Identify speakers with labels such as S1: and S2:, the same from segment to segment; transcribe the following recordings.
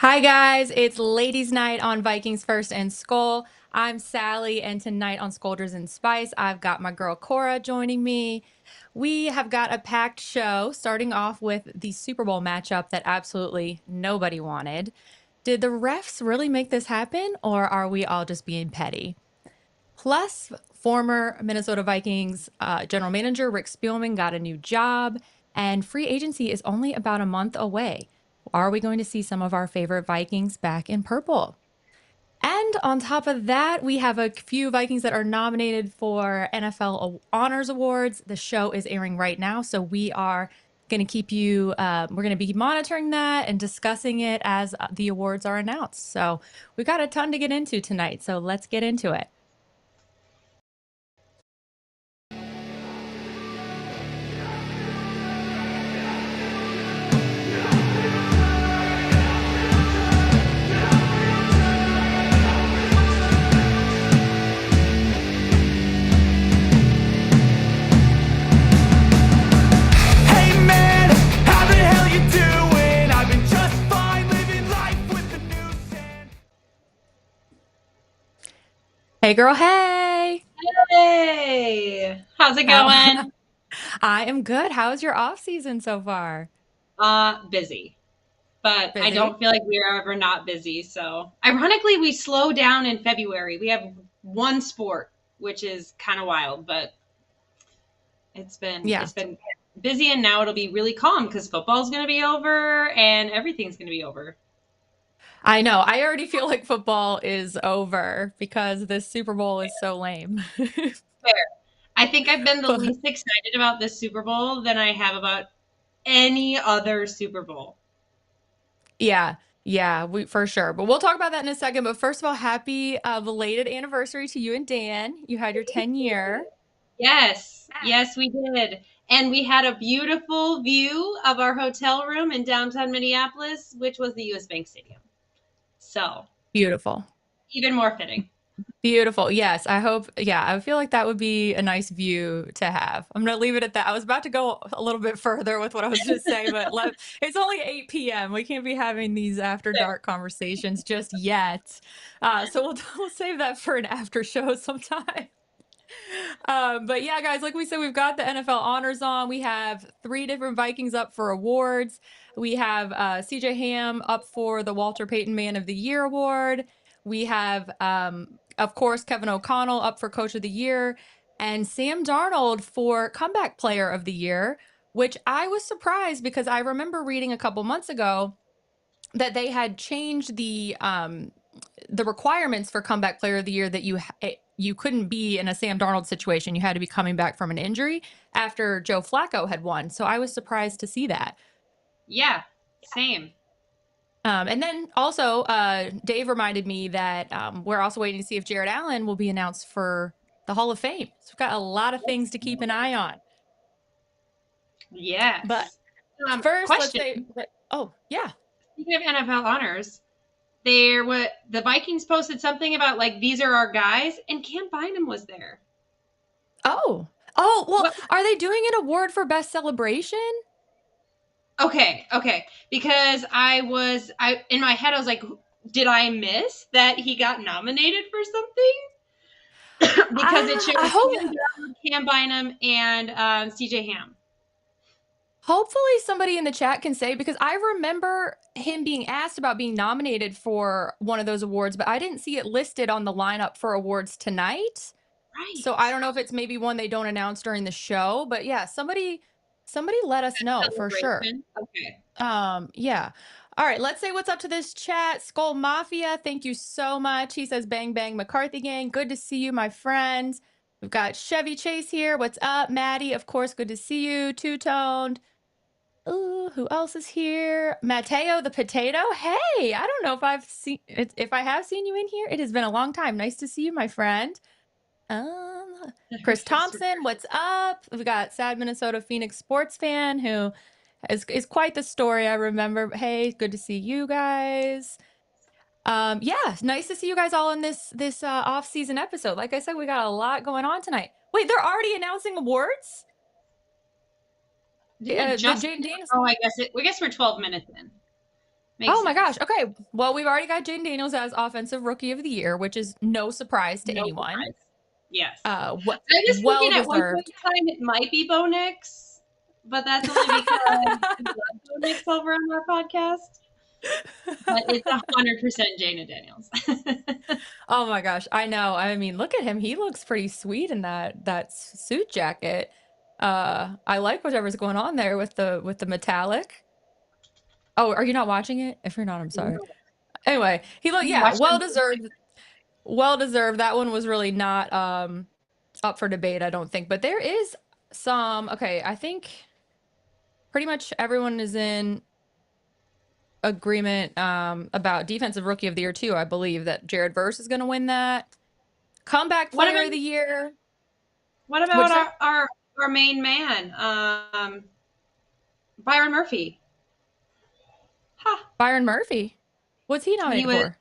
S1: Hi guys, it's Ladies Night on Vikings First and SKOL. I'm Sally, and tonight on Skoldiers and Spice, I've got my girl Cora joining me. We have got a packed show, starting off with the Super Bowl matchup that absolutely nobody wanted. Did the refs really make this happen, or are we all just being petty? Plus, former Minnesota Vikings general manager Rick Spielman got a new job, and free agency is only about a month away. Are we going to see some of our favorite Vikings back in purple? And on top of that, we have a few Vikings that are nominated for NFL Honors Awards. The show is airing right now, so we are going to keep you, we're going to be monitoring that and discussing it as the awards are announced. So we've got a ton to get into tonight, so let's get into it.
S2: Hey man, how the hell you doing? I've been just fine living life with the news and...
S1: Hey, girl, hey.
S3: Hey, how's it
S1: How-
S3: going?
S1: I am good. How's your off season so far?
S3: Busy, but I
S1: Busy?
S3: don't feel like we are ever not busy. So, ironically, we slow down in February. We have one sport, which is kind of wild, but it's been
S1: Yeah,
S3: it's been busy, and now it'll be really calm because football's going to be over and everything's going to be over.
S1: I know. I already feel like football is over because this Super Bowl is so lame.
S3: Fair. I think I've been the
S1: But
S3: least excited about this Super Bowl than I have about any other Super Bowl.
S1: yeah, yeah, we for sure. But we'll talk about that in a second. But first of all, happy belated anniversary to you and Dan. You had your 10 year.
S3: Yes, yes, we did. And we had a beautiful view of our hotel room in downtown Minneapolis, which was the US Bank Stadium. So,
S1: Beautiful.
S3: even more fitting.
S1: Beautiful. Yes, I hope. Yeah, I feel like that would be a nice view to have. I'm going to leave it at that. I was about to go a little bit further with what I was just saying, but it's only 8 p.m. We can't be having these after dark conversations just yet. So we'll save that for an after show sometime. But yeah, guys, like we said, we've got the NFL honors on. We have three different Vikings up for awards. We have CJ Ham up for the Walter Payton Man of the Year award. We have, of course, Kevin O'Connell up for Coach of the Year, and Sam Darnold for Comeback Player of the Year, which I was surprised because I remember reading a couple months ago that they had changed the requirements for comeback player of the year, that you couldn't be in a Sam Darnold situation. You had to be coming back from an injury after Joe Flacco had won. So I was surprised to see that.
S3: Yeah, same.
S1: And then also, Dave reminded me that we're also waiting to see if Jared Allen will be announced for the Hall of Fame. So we've got a lot of things to keep an eye on. But
S3: Yes.
S1: first, let's
S3: Question.
S1: say, oh, yeah.
S3: Speaking of NFL honors, the Vikings posted something about like these are our guys, and Cam Bynum was there.
S1: Well,
S3: What?
S1: are they doing an award for best celebration?
S3: Okay. Because I in my head I was like, did I miss that he got nominated for something? Because it
S1: I
S3: shows
S1: hope.
S3: Cam Bynum and CJ Ham.
S1: Hopefully somebody in the chat can say, because I remember him being asked about being nominated for one of those awards, but I didn't see it listed on the lineup for awards tonight. So I
S3: Right.
S1: don't know if it's maybe one they don't announce during the show, but yeah, somebody let us know for sure.
S3: Celebration. Okay.
S1: Yeah. All right, let's say what's up to this chat. Skull Mafia, thank you so much. He says, bang, bang, McCarthy gang. Good to see you, my friends. We've got Chevy Chase here. What's up? Maddie, of course, good to see you. Two-toned. Ooh, who else is here? Mateo the Potato. Hey, I don't know if I have seen you in here. It has been a long time. Nice to see you, my friend. Chris Thompson, what's up? We got sad Minnesota Phoenix sports fan who is quite the story. I remember. Hey, good to see you guys. Yeah, nice to see you guys all in this off-season episode. Like I said, we got a lot going on tonight. Wait, they're already announcing awards?
S3: Did it
S1: The
S3: just?
S1: Jaden Daniels.
S3: Oh, I guess we're 12 minutes in. Makes
S1: Oh my gosh.
S3: sense.
S1: Okay. Well, we've already got Jaden Daniels as Offensive Rookie of the Year, which is no surprise to
S3: No
S1: anyone.
S3: surprise. Yes.
S1: What
S3: I was
S1: well
S3: thinking at one point
S1: deserved.
S3: in time it might be Bo Nix, but that's only because we love Bo Nix over on our podcast. But it's 100% Jana Daniels.
S1: Oh my gosh, I know. I mean, look at him. He looks pretty sweet in that suit jacket. I like whatever's going on there with the metallic. Oh, are you not watching it? If you're not, I'm sorry. Anyway, he look yeah,
S3: Watch
S1: well
S3: them.
S1: deserved. Well deserved. That one was really not up for debate, I don't think. But there is some, okay, I think pretty much everyone is in agreement about defensive rookie of the year too. I believe that Jared Verse is going to win that. Comeback
S3: What
S1: player
S3: about
S1: of the year.
S3: what
S1: What'd
S3: about
S1: you say?
S3: our main man, Byron Murphy? Ha!
S1: Byron Murphy. What's he
S3: He
S1: nominated
S3: was
S1: for?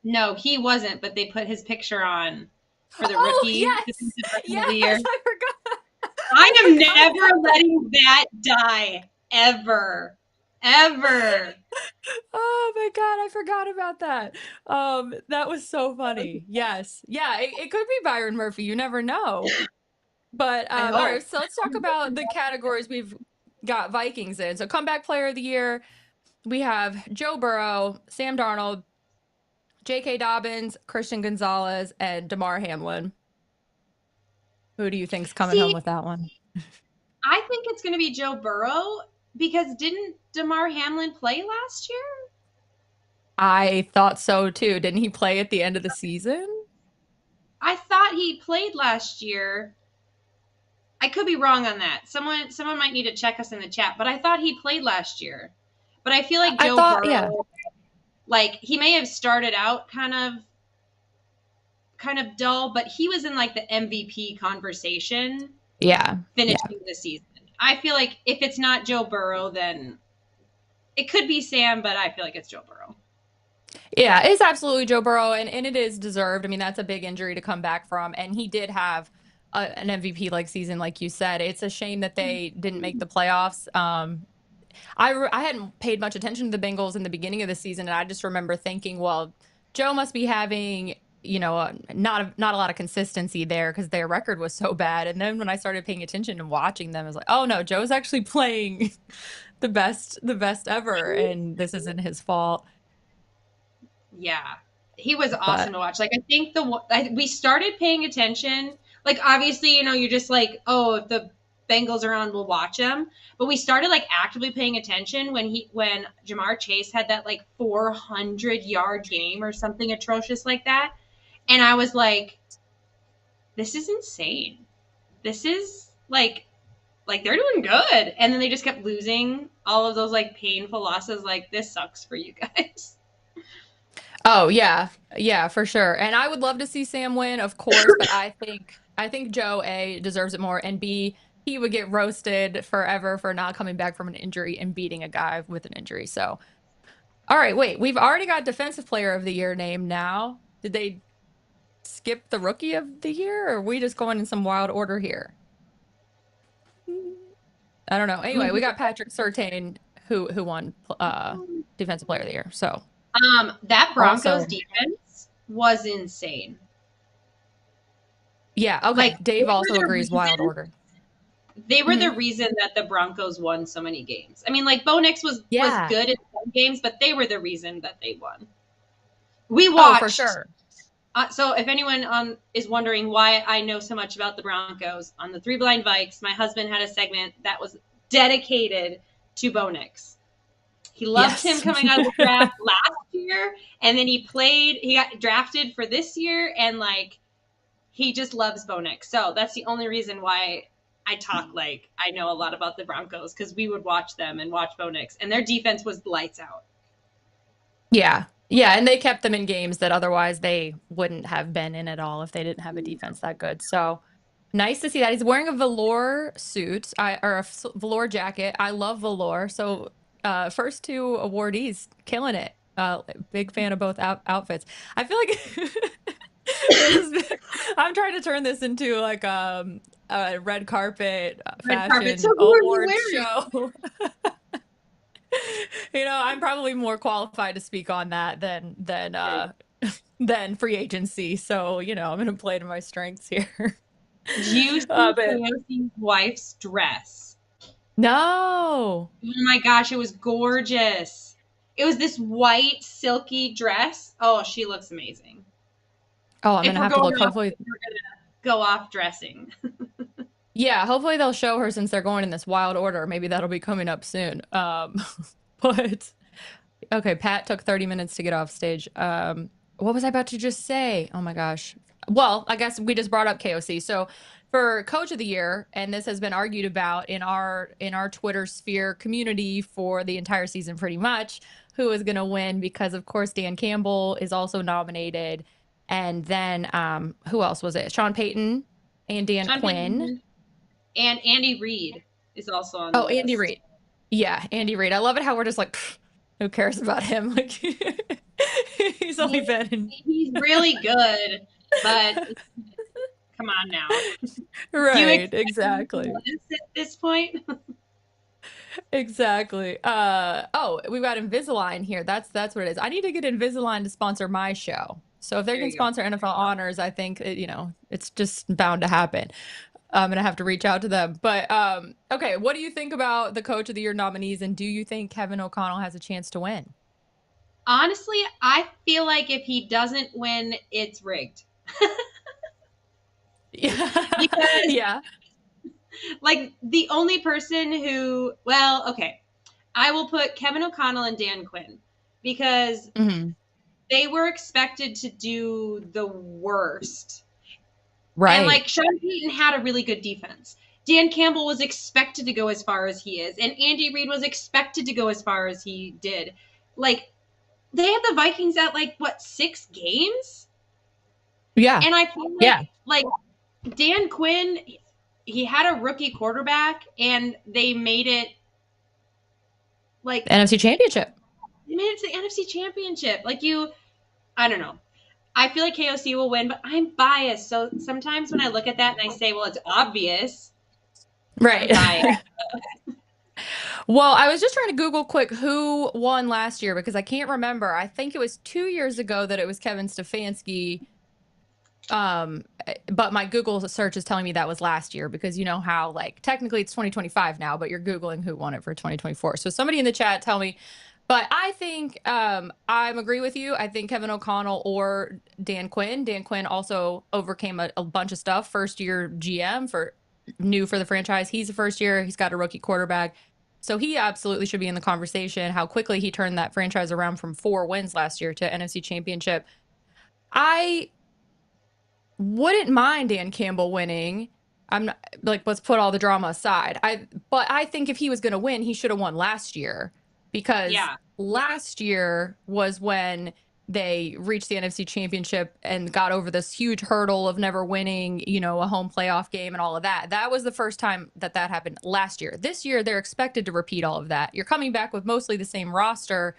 S3: no, he wasn't, but they put his picture on for the
S1: Oh,
S3: rookie
S1: yes.
S3: defensive rookie of the year.
S1: Yes, I forgot.
S3: I
S1: I
S3: am
S1: forgot
S3: never
S1: about that.
S3: letting that die. Ever. Ever.
S1: Oh my God, I forgot about that. That was so funny. Yes. Yeah, it could be Byron Murphy. You never know. But
S3: I
S1: all right,
S3: hope.
S1: so let's talk about the categories we've got Vikings in. So comeback player of the year, we have Joe Burrow, Sam Darnold, J.K. Dobbins, Christian Gonzalez, and Damar Hamlin. Who do you think's coming home
S3: See,
S1: with that one?
S3: I think it's going to be Joe Burrow because didn't Damar Hamlin play last year?
S1: I thought so too. Didn't he play at the end of the season?
S3: I thought he played last year. I could be wrong on that. Someone might need to check us in the chat, but I thought he played last year. But I feel like
S1: I
S3: Joe
S1: thought, yeah.
S3: Burrow, like he may have started out kind of dull, but he was in like the MVP conversation
S1: Yeah. Yeah.
S3: finishing the season. I feel like if it's not Joe Burrow, then it could be Sam, but I feel like it's Joe Burrow.
S1: Yeah, it's absolutely Joe Burrow, and it is deserved. I mean, that's a big injury to come back from, and he did have an MVP like season, like you said. It's a shame that they didn't make the playoffs. I hadn't paid much attention to the Bengals in the beginning of the season, and I just remember thinking, well, Joe must be having, not a lot of consistency there because their record was so bad. And then when I started paying attention and watching them, I was like, oh no, Joe's actually playing the best ever, and this isn't his fault.
S3: Yeah, he was awesome
S1: But
S3: to watch. Like I think we started paying attention. Like obviously, you're just like, oh, if the Bengals are on, we'll watch them. But we started like actively paying attention when Jamar Chase had that like 400-yard game or something atrocious like that, and I was like, this is insane. This is like they're doing good, and then they just kept losing all of those like painful losses. Like this sucks for you guys.
S1: oh yeah, yeah, for sure. And I would love to see Sam win, of course, but I think Joe A deserves it more, and B he would get roasted forever for not coming back from an injury and beating a guy with an injury. So, all right, wait, we've already got defensive player of the year name now. Did they skip the rookie of the year, or are we just going in some wild order here? I don't know. Anyway, we got Patrick Surtain who won defensive player of the year. So,
S3: That Broncos
S1: also,
S3: defense was insane.
S1: yeah, okay.
S3: Like
S1: Dave also agrees wild order.
S3: they were
S1: Hmm.
S3: the reason that the Broncos won so many games. I mean, like Bo Nix was
S1: Yeah.
S3: good in some games, but they were the reason that they won. We
S1: Oh, for
S3: watched.
S1: sure.
S3: So if anyone is wondering why I know so much about the Broncos, on the Three Blind Vikes, my husband had a segment that was dedicated to Bo Nix. He loved him
S1: Yes.
S3: coming out of the draft last year, and then he got drafted for this year, and like he just loves Bo Nix. So that's the only reason why I talk like I know a lot about the Broncos, because we would watch them and watch Bo Nix, and their defense was lights out.
S1: Yeah. Yeah, and they kept them in games that otherwise they wouldn't have been in at all if they didn't have a defense that good. So, nice to see that. He's wearing a velour suit, or a velour jacket. I love velour. So, first two awardees killing it. Big fan of both outfits. I feel like I'm trying to turn this into like a red carpet
S3: Red
S1: fashion
S3: carpet. So who are you
S1: award
S3: wearing?
S1: show. I'm probably more qualified to speak on that than free agency. So, I'm gonna play to my strengths here.
S3: Did you see
S1: But
S3: Pelosi wife's dress?
S1: no.
S3: Oh my gosh, it was gorgeous. It was this white silky dress. Oh, she looks amazing.
S1: Oh, I'm
S3: If
S1: gonna
S3: we're
S1: have to
S3: going
S1: look.
S3: off,
S1: Hopefully,
S3: we're gonna go off dressing.
S1: yeah, hopefully they'll show her since they're going in this wild order. Maybe that'll be coming up soon. But okay, Pat took 30 minutes to get off stage. What was I about to just say? Oh my gosh. Well, I guess we just brought up KOC. So for coach of the year, and this has been argued about in our Twitter sphere community for the entire season pretty much, who is going to win, because of course Dan Campbell is also nominated, and then who else was it? Sean Payton and Dan
S3: Sean
S1: Quinn.
S3: Payton and Andy Reid is also on the
S1: Oh, Andy
S3: list.
S1: Reid. Yeah, Andy Reid. I love it how we're just like, "Pfft, who cares about him?" Like he's only been in
S3: He's really good, but come on now.
S1: right, exactly.
S3: At this point,
S1: Exactly. Oh, we've got Invisalign here. That's what it is. I need to get Invisalign to sponsor my show. So if they
S3: There
S1: can
S3: you go.
S1: sponsor NFL Honors, I think it's just bound to happen. I'm gonna have to reach out to them. But okay, what do you think about the Coach of the Year nominees, and do you think Kevin O'Connell has a chance to win?
S3: honestly, I feel like if he doesn't win, it's rigged.
S1: Yeah.
S3: Because
S1: Yeah.
S3: like the only person who, well, okay, I will put Kevin O'Connell and Dan Quinn because
S1: Mhm.
S3: they were expected to do the worst. And
S1: Right.
S3: like Sean Payton had a really good defense. Dan Campbell was expected to go as far as he is, and Andy Reid was expected to go as far as he did. Like they had the Vikings at like what 6 games,
S1: Yeah.
S3: and I feel
S1: Yeah.
S3: like Dan Quinn, he had a rookie quarterback, and they made it like
S1: NFC Championship.
S3: they made it to the NFC Championship. I don't know. I feel like KOC will win, but I'm biased. So sometimes when I look at that and I say, well, it's obvious.
S1: Right.
S3: I'm biased.
S1: Well, I was just trying to Google quick who won last year because I can't remember. I think it was 2 years ago that it was Kevin Stefanski. But my Google search is telling me that was last year, because you know how like technically it's 2025 now, but you're Googling who won it for 2024. So somebody in the chat tell me. But I think I agree with you. I think Kevin O'Connell or Dan Quinn. Dan Quinn also overcame a bunch of stuff. First year GM new for the franchise. He's the first year. He's got a rookie quarterback. So he absolutely should be in the conversation. How quickly he turned that franchise around from 4 wins last year to NFC Championship. I wouldn't mind Dan Campbell winning. I'm not like, let's put all the drama aside. But I think if he was going to win, he should have won last year, because
S3: Yeah.
S1: last year was when they reached the NFC Championship and got over this huge hurdle of never winning, a home playoff game and all of that. That was the first time that happened last year. This year, they're expected to repeat all of that. You're coming back with mostly the same roster.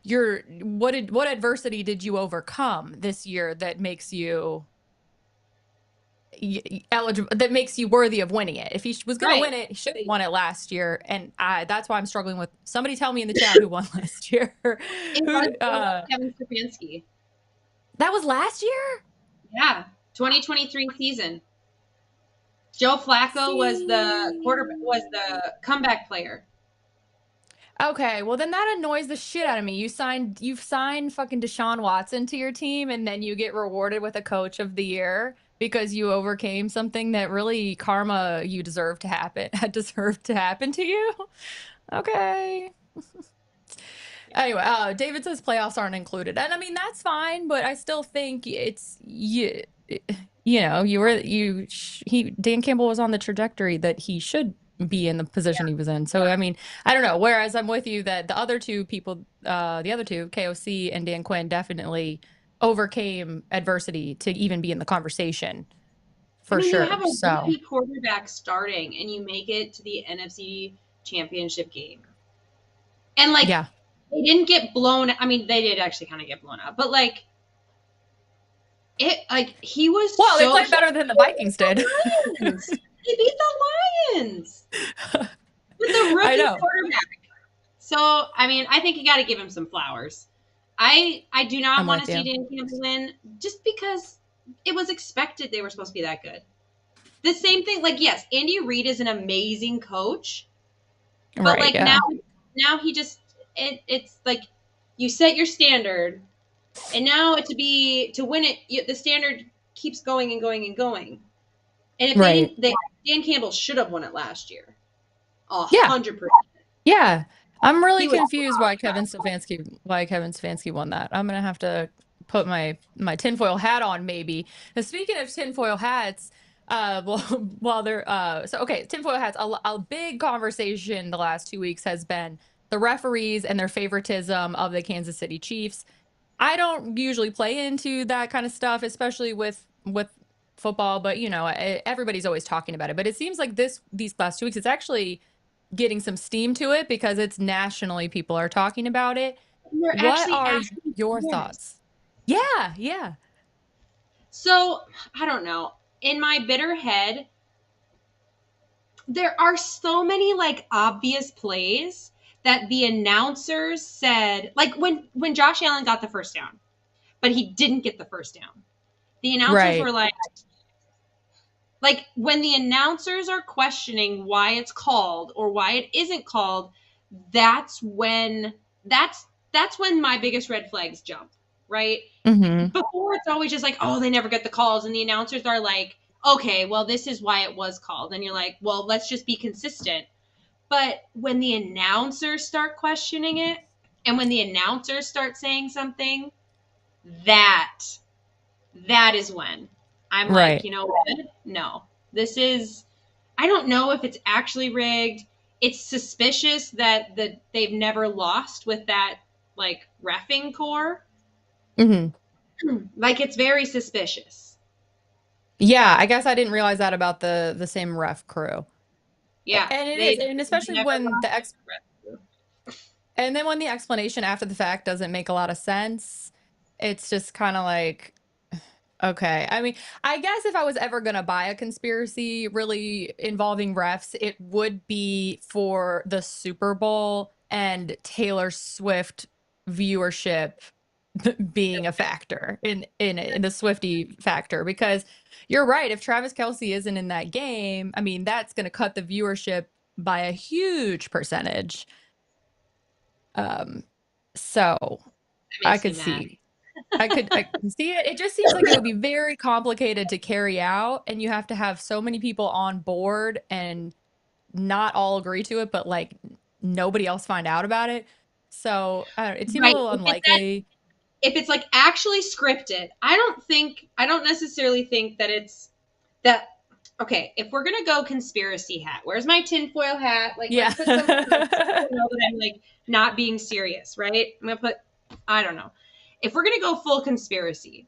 S1: What adversity did you overcome this year that makes you eligible, that makes you worthy of winning it? If he was going to win it, he should have won it last year. And that's why I'm struggling with. Somebody tell me in the chat who won last year.
S3: Kevin Stefanski.
S1: That was last year?
S3: Yeah. 2023 season. Joe Flacco was the comeback player.
S1: Okay, well then that annoys the shit out of me. You've signed fucking Deshaun Watson to your team, and then you get rewarded with a coach of the year because you overcame something that really karma you deserved to happen to you. Okay. Anyway, David says playoffs aren't included, and I mean that's fine, but I still think it's Dan Campbell was on the trajectory that he should be in the position he was in. So I mean, I don't know. Whereas I'm with you that the other two, KOC and Dan Quinn, definitely overcame adversity to even be in the conversation for sure.
S3: You have a rookie quarterback starting, and you make it to the NFC Championship game, and they didn't get blown. I mean, they did actually kind of get blown out, but he was.
S1: Well, they played better than the Vikings did.
S3: They beat the Lions with the rookie quarterback. So, I mean, I think you got to give him some flowers. I do not
S1: I'm
S3: want to
S1: with
S3: see
S1: you.
S3: Dan Campbell win just because it was expected they were supposed to be that good. The same thing, like, yes, Andy Reid is an amazing coach, but
S1: Right.
S3: like now,
S1: Yeah.
S3: now he just it's like you set your standard, and now to win it, the standard keeps going and going and going. And if they
S1: Right.
S3: didn't, Dan Campbell should have won it last year,
S1: Yeah.
S3: 100%.
S1: Yeah. I'm really
S3: He was
S1: confused why Kevin Stefanski won that. I'm gonna have to put my tinfoil hat on maybe. Now, speaking of tinfoil hats, well, while they're so okay, tinfoil hats. A big conversation the last 2 weeks has been the referees and their favoritism of the Kansas City Chiefs. I don't usually play into that kind of stuff, especially with football, but everybody's always talking about it. But it seems like these last 2 weeks, it's actually getting some steam to it because it's nationally people are talking about it.
S3: they're
S1: What
S3: actually
S1: are
S3: asking
S1: your
S3: parents.
S1: thoughts? Yeah, yeah.
S3: So I don't know. In my bitter head, there are so many like obvious plays that the announcers said, like when Josh Allen got the first down, but he didn't get the first down. The announcers were
S1: Right.
S3: like when the announcers are questioning why it's called or why it isn't called, that's when that's when my biggest red flags jump, right?
S1: Mm-hmm.
S3: Before it's always just like, oh, they never get the calls, and the announcers are like, okay, well, this is why it was called, and you're like, well, let's just be consistent. But when the announcers start questioning it, and when the announcers start saying something, that that is when I'm like,
S1: Right.
S3: you know what? No, this is. I don't know if it's actually rigged. It's suspicious that they've never lost with that like reffing core.
S1: Mm-hmm.
S3: Like it's very suspicious.
S1: Yeah, I guess I didn't realize that about the same ref crew.
S3: Yeah,
S1: And it is,
S3: they
S1: and especially
S3: never
S1: when
S3: lost with ref.
S1: and then when the explanation after the fact doesn't make a lot of sense, it's just kind of like, okay. I mean, I guess if I was ever going to buy a conspiracy really involving refs, it would be for the Super Bowl and Taylor Swift viewership being a factor in the Swifty factor, because you're right. If Travis Kelsey isn't in that game, I mean, that's going to cut the viewership by a huge percentage. Um, so
S3: That
S1: I
S3: makes me
S1: could
S3: mad.
S1: see I can see it. It just seems like it would be very complicated to carry out, and you have to have so many people on board and not all agree to it, but like nobody else find out about it. So it seemed a
S3: Right.
S1: little unlikely.
S3: If it's like actually scripted, I don't necessarily think that it's that okay, if we're gonna go conspiracy hat, where's my tinfoil hat? Like
S1: Yeah.
S3: let's put something else so people know that I'm like not being serious, right? I'm gonna put I don't know. If we're gonna go full conspiracy,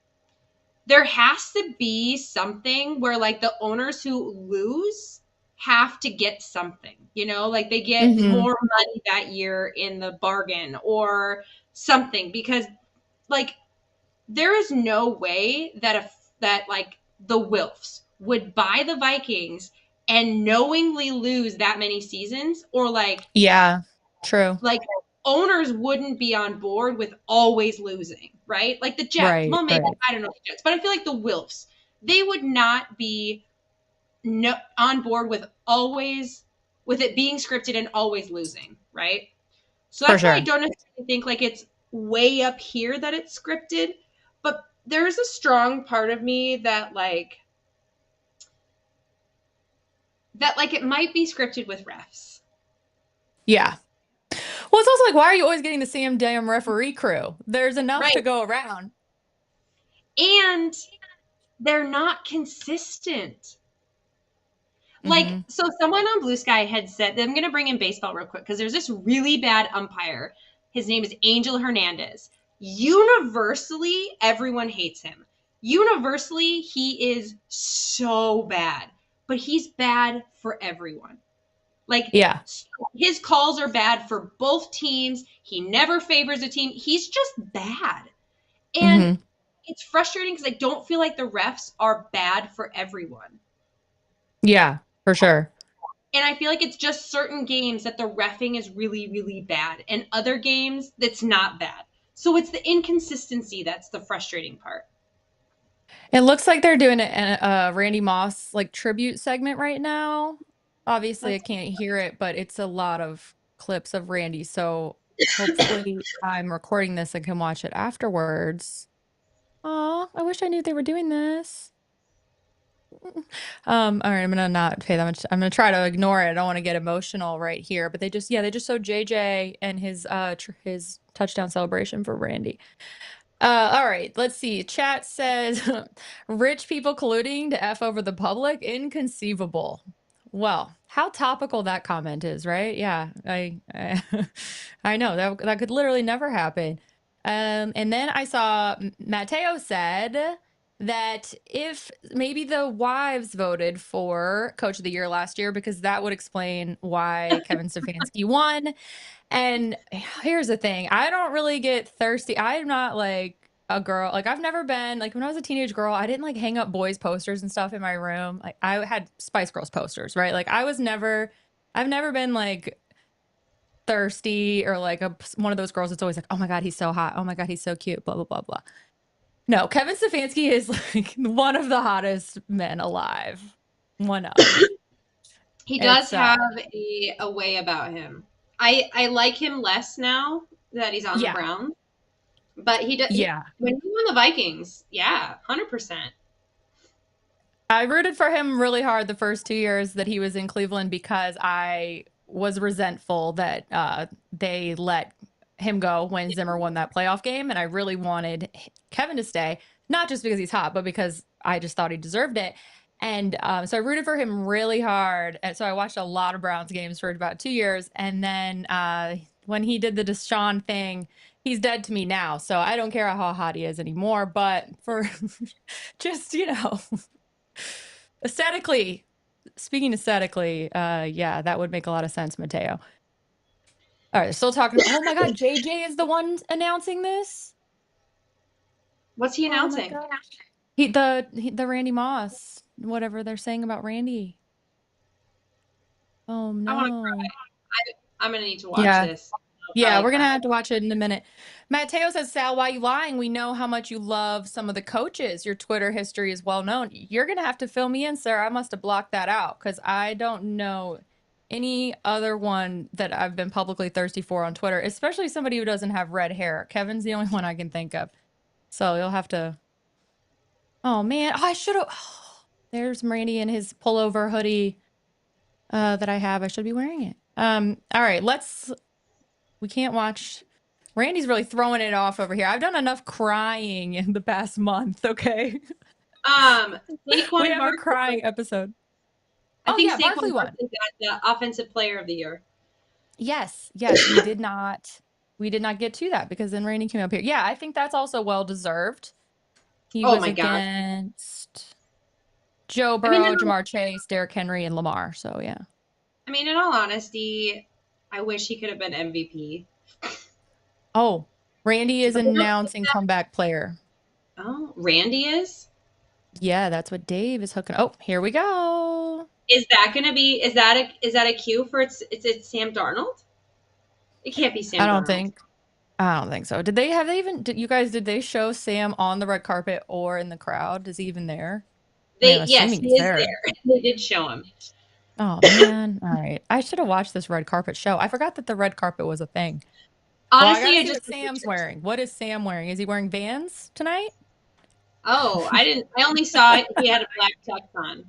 S3: there has to be something where like the owners who lose have to get something, like they get
S1: Hmm.
S3: more money that year in the bargain or something because like there is no way that like the Wilfs would buy the Vikings and knowingly lose that many seasons or
S1: Yeah. True.
S3: like owners wouldn't be on board with always losing, right? Like the Jets.
S1: Right.
S3: Well, maybe
S1: Right.
S3: I don't know the Jets, but I feel like the Wilfs, they would not be on board with it being scripted and always losing, right? So
S1: For
S3: that's why I
S1: sure.
S3: don't necessarily think like it's way up here that it's scripted, but there's a strong part of me that like it might be scripted with refs.
S1: Yeah. Well, it's also like, why are you always getting the same damn referee crew? There's enough to
S3: Right.
S1: go around.
S3: And they're not consistent. Like,
S1: Hmm.
S3: so someone on Blue Sky had said, I'm going to bring in baseball real quick because there's this really bad umpire. His name is Angel Hernandez. Universally, everyone hates him. Universally, he is so bad, but he's bad for everyone. Like,
S1: Yeah.
S3: his calls are bad for both teams. He never favors a team. He's just bad. And
S1: Hmm.
S3: it's frustrating because I don't feel like the refs are bad for everyone.
S1: Yeah. For sure.
S3: And I feel like it's just certain games that the reffing is really, really bad, and other games that's not bad. So it's the inconsistency that's the frustrating part.
S1: It looks like they're doing a Randy Moss like tribute segment right now. Obviously, I
S3: That's
S1: can't hear it, but it's a lot of clips of Randy. So hopefully, I'm recording this and can watch it afterwards. Aw, I wish I knew they were doing this. All right, I'm gonna not pay that much. I'm gonna try to ignore it. I don't want to get emotional right here, but they just showed JJ and his touchdown celebration for Randy. All right, let's see. Chat says rich people colluding to F over the public, inconceivable. Well, how topical that comment is, right? Yeah, I I know that could literally never happen. And then I saw Matteo said that if maybe the wives voted for Coach of the Year last year, because that would explain why Kevin Stefanski won. And here's the thing, I don't really get thirsty. I'm not like a girl. Like I've never been like when I was a teenage girl, I didn't like hang up boys posters and stuff in my room. Like I had Spice Girls posters, right? Like I've never been like thirsty or like one of those girls that's always like, oh my God, he's so hot. Oh my God, he's so cute. Blah, blah, blah, blah. No, Kevin Stefanski is like one of the hottest men alive. One of.
S3: He does
S1: It's
S3: have a way about him. I like him less now that he's on the
S1: yeah,
S3: Browns, but
S1: yeah.
S3: when he won the Vikings, yeah, 100%.
S1: I rooted for him really hard the first 2 years that he was in Cleveland because I was resentful that they let him go when Zimmer won that playoff game. And I really wanted Kevin to stay, not just because he's hot, but because I just thought he deserved it. And so I rooted for him really hard. And so I watched a lot of Browns games for about 2 years. And then when he did the Deshaun thing, he's dead to me now. So I don't care how hot he is anymore. But for just, aesthetically, speaking aesthetically, yeah, that would make a lot of sense, Mateo. All right, still talking. Oh my God, JJ is the one announcing this.
S3: What's he
S1: Oh my
S3: announcing?
S1: gosh, the Randy Moss, whatever they're saying about Randy. Oh
S3: I want to
S1: no.
S3: cry. I'm gonna need to watch
S1: Yeah,
S3: this. I'll
S1: yeah,
S3: probably
S1: we're gonna
S3: cry.
S1: have to watch it in a minute. Mateo says, Sal, why are you lying? We know how much you love some of the coaches. Your Twitter history is well known. You're gonna have to fill me in, sir. I must have blocked that out because I don't know any other one that I've been publicly thirsty for on Twitter, especially somebody who doesn't have red hair. Kevin's the only one I can think of. So you'll have to. Oh man, I should have. Oh, there's Randy in his pullover hoodie that I have. I should be wearing it. All right, we can't watch. Randy's really throwing it off over here. I've done enough crying in the past month, okay? We
S3: Saquon
S1: have a
S3: Barkley.
S1: crying episode.
S3: I
S1: Oh
S3: think
S1: yeah, Barkley
S3: Saquon
S1: won.
S3: Barkley got the Offensive Player of the Year.
S1: Yes, we did not get to that because then Randy came up here. Yeah, I think that's also well deserved. He
S3: Oh
S1: was
S3: my gosh.
S1: against Joe
S3: I mean,
S1: Burrow, Jamar Chase, Derrick Henry, and Lamar. So yeah.
S3: in all honesty, I wish he could have been MVP.
S1: Oh, Randy is announcing comeback player.
S3: Oh, Randy is?
S1: Yeah, that's what Dave is hooking. Oh, here we go.
S3: Is that gonna be? Is that a cue for it's Sam Darnold? It can't be Sam
S1: I don't
S3: Darnold.
S1: think. I don't think so. Did they show Sam on the red carpet or in the crowd? Is he even there? I mean, I'm
S3: Yes,
S1: assuming
S3: he
S1: he's
S3: is
S1: there.
S3: there. They did show him.
S1: Oh man. All right. I should have watched this red carpet show. I forgot that the red carpet was a thing. Well, I
S3: Honestly,
S1: gotta
S3: I
S1: see
S3: just
S1: what Sam's wearing. What is Sam wearing? Is he wearing Vans tonight?
S3: Oh, I didn't. I only saw he had a black tux on.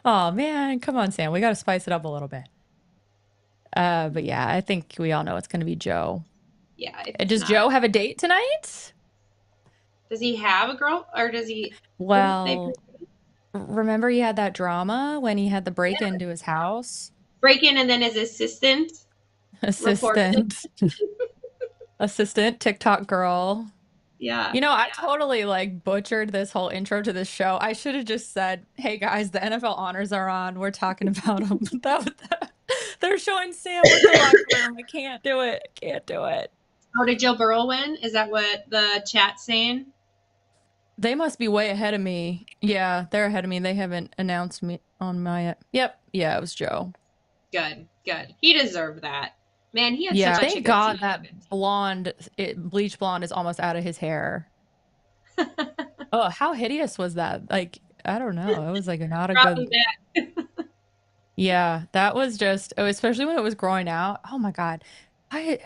S1: Oh man, come on, Sam. We gotta spice it up a little bit. But yeah, I think we all know it's gonna be Joe.
S3: Yeah, if it's
S1: Does
S3: not.
S1: Joe have a date tonight?
S3: Does he have a girl, or does he? Didn't they
S1: Well, remember he had that drama when he had the break into his house?
S3: break in and then his assistant reported it?
S1: Assistant. Assistant, TikTok girl.
S3: Yeah.
S1: I totally like butchered this whole intro to this show. I should have just said, "Hey guys, the NFL honors are on. We're talking about them." They're showing Sam with the locker room. I can't do it. I can't do it.
S3: Oh, did Joe Burrow win? Is that what the chat's saying?
S1: They must be way ahead of me. Yeah, they're ahead of me. They haven't announced me on my. Yep. Yeah, it was Joe.
S3: Good, good. He deserved that. Man, he had
S1: Yeah.
S3: such a
S1: Thank
S3: good
S1: God
S3: season.
S1: that bleach blonde is almost out of his hair. Oh, how hideous was that? Like, I don't know. It was like not a
S3: Brought me
S1: good.
S3: back.
S1: Yeah, that was just, oh, especially when it was growing out. Oh my God. I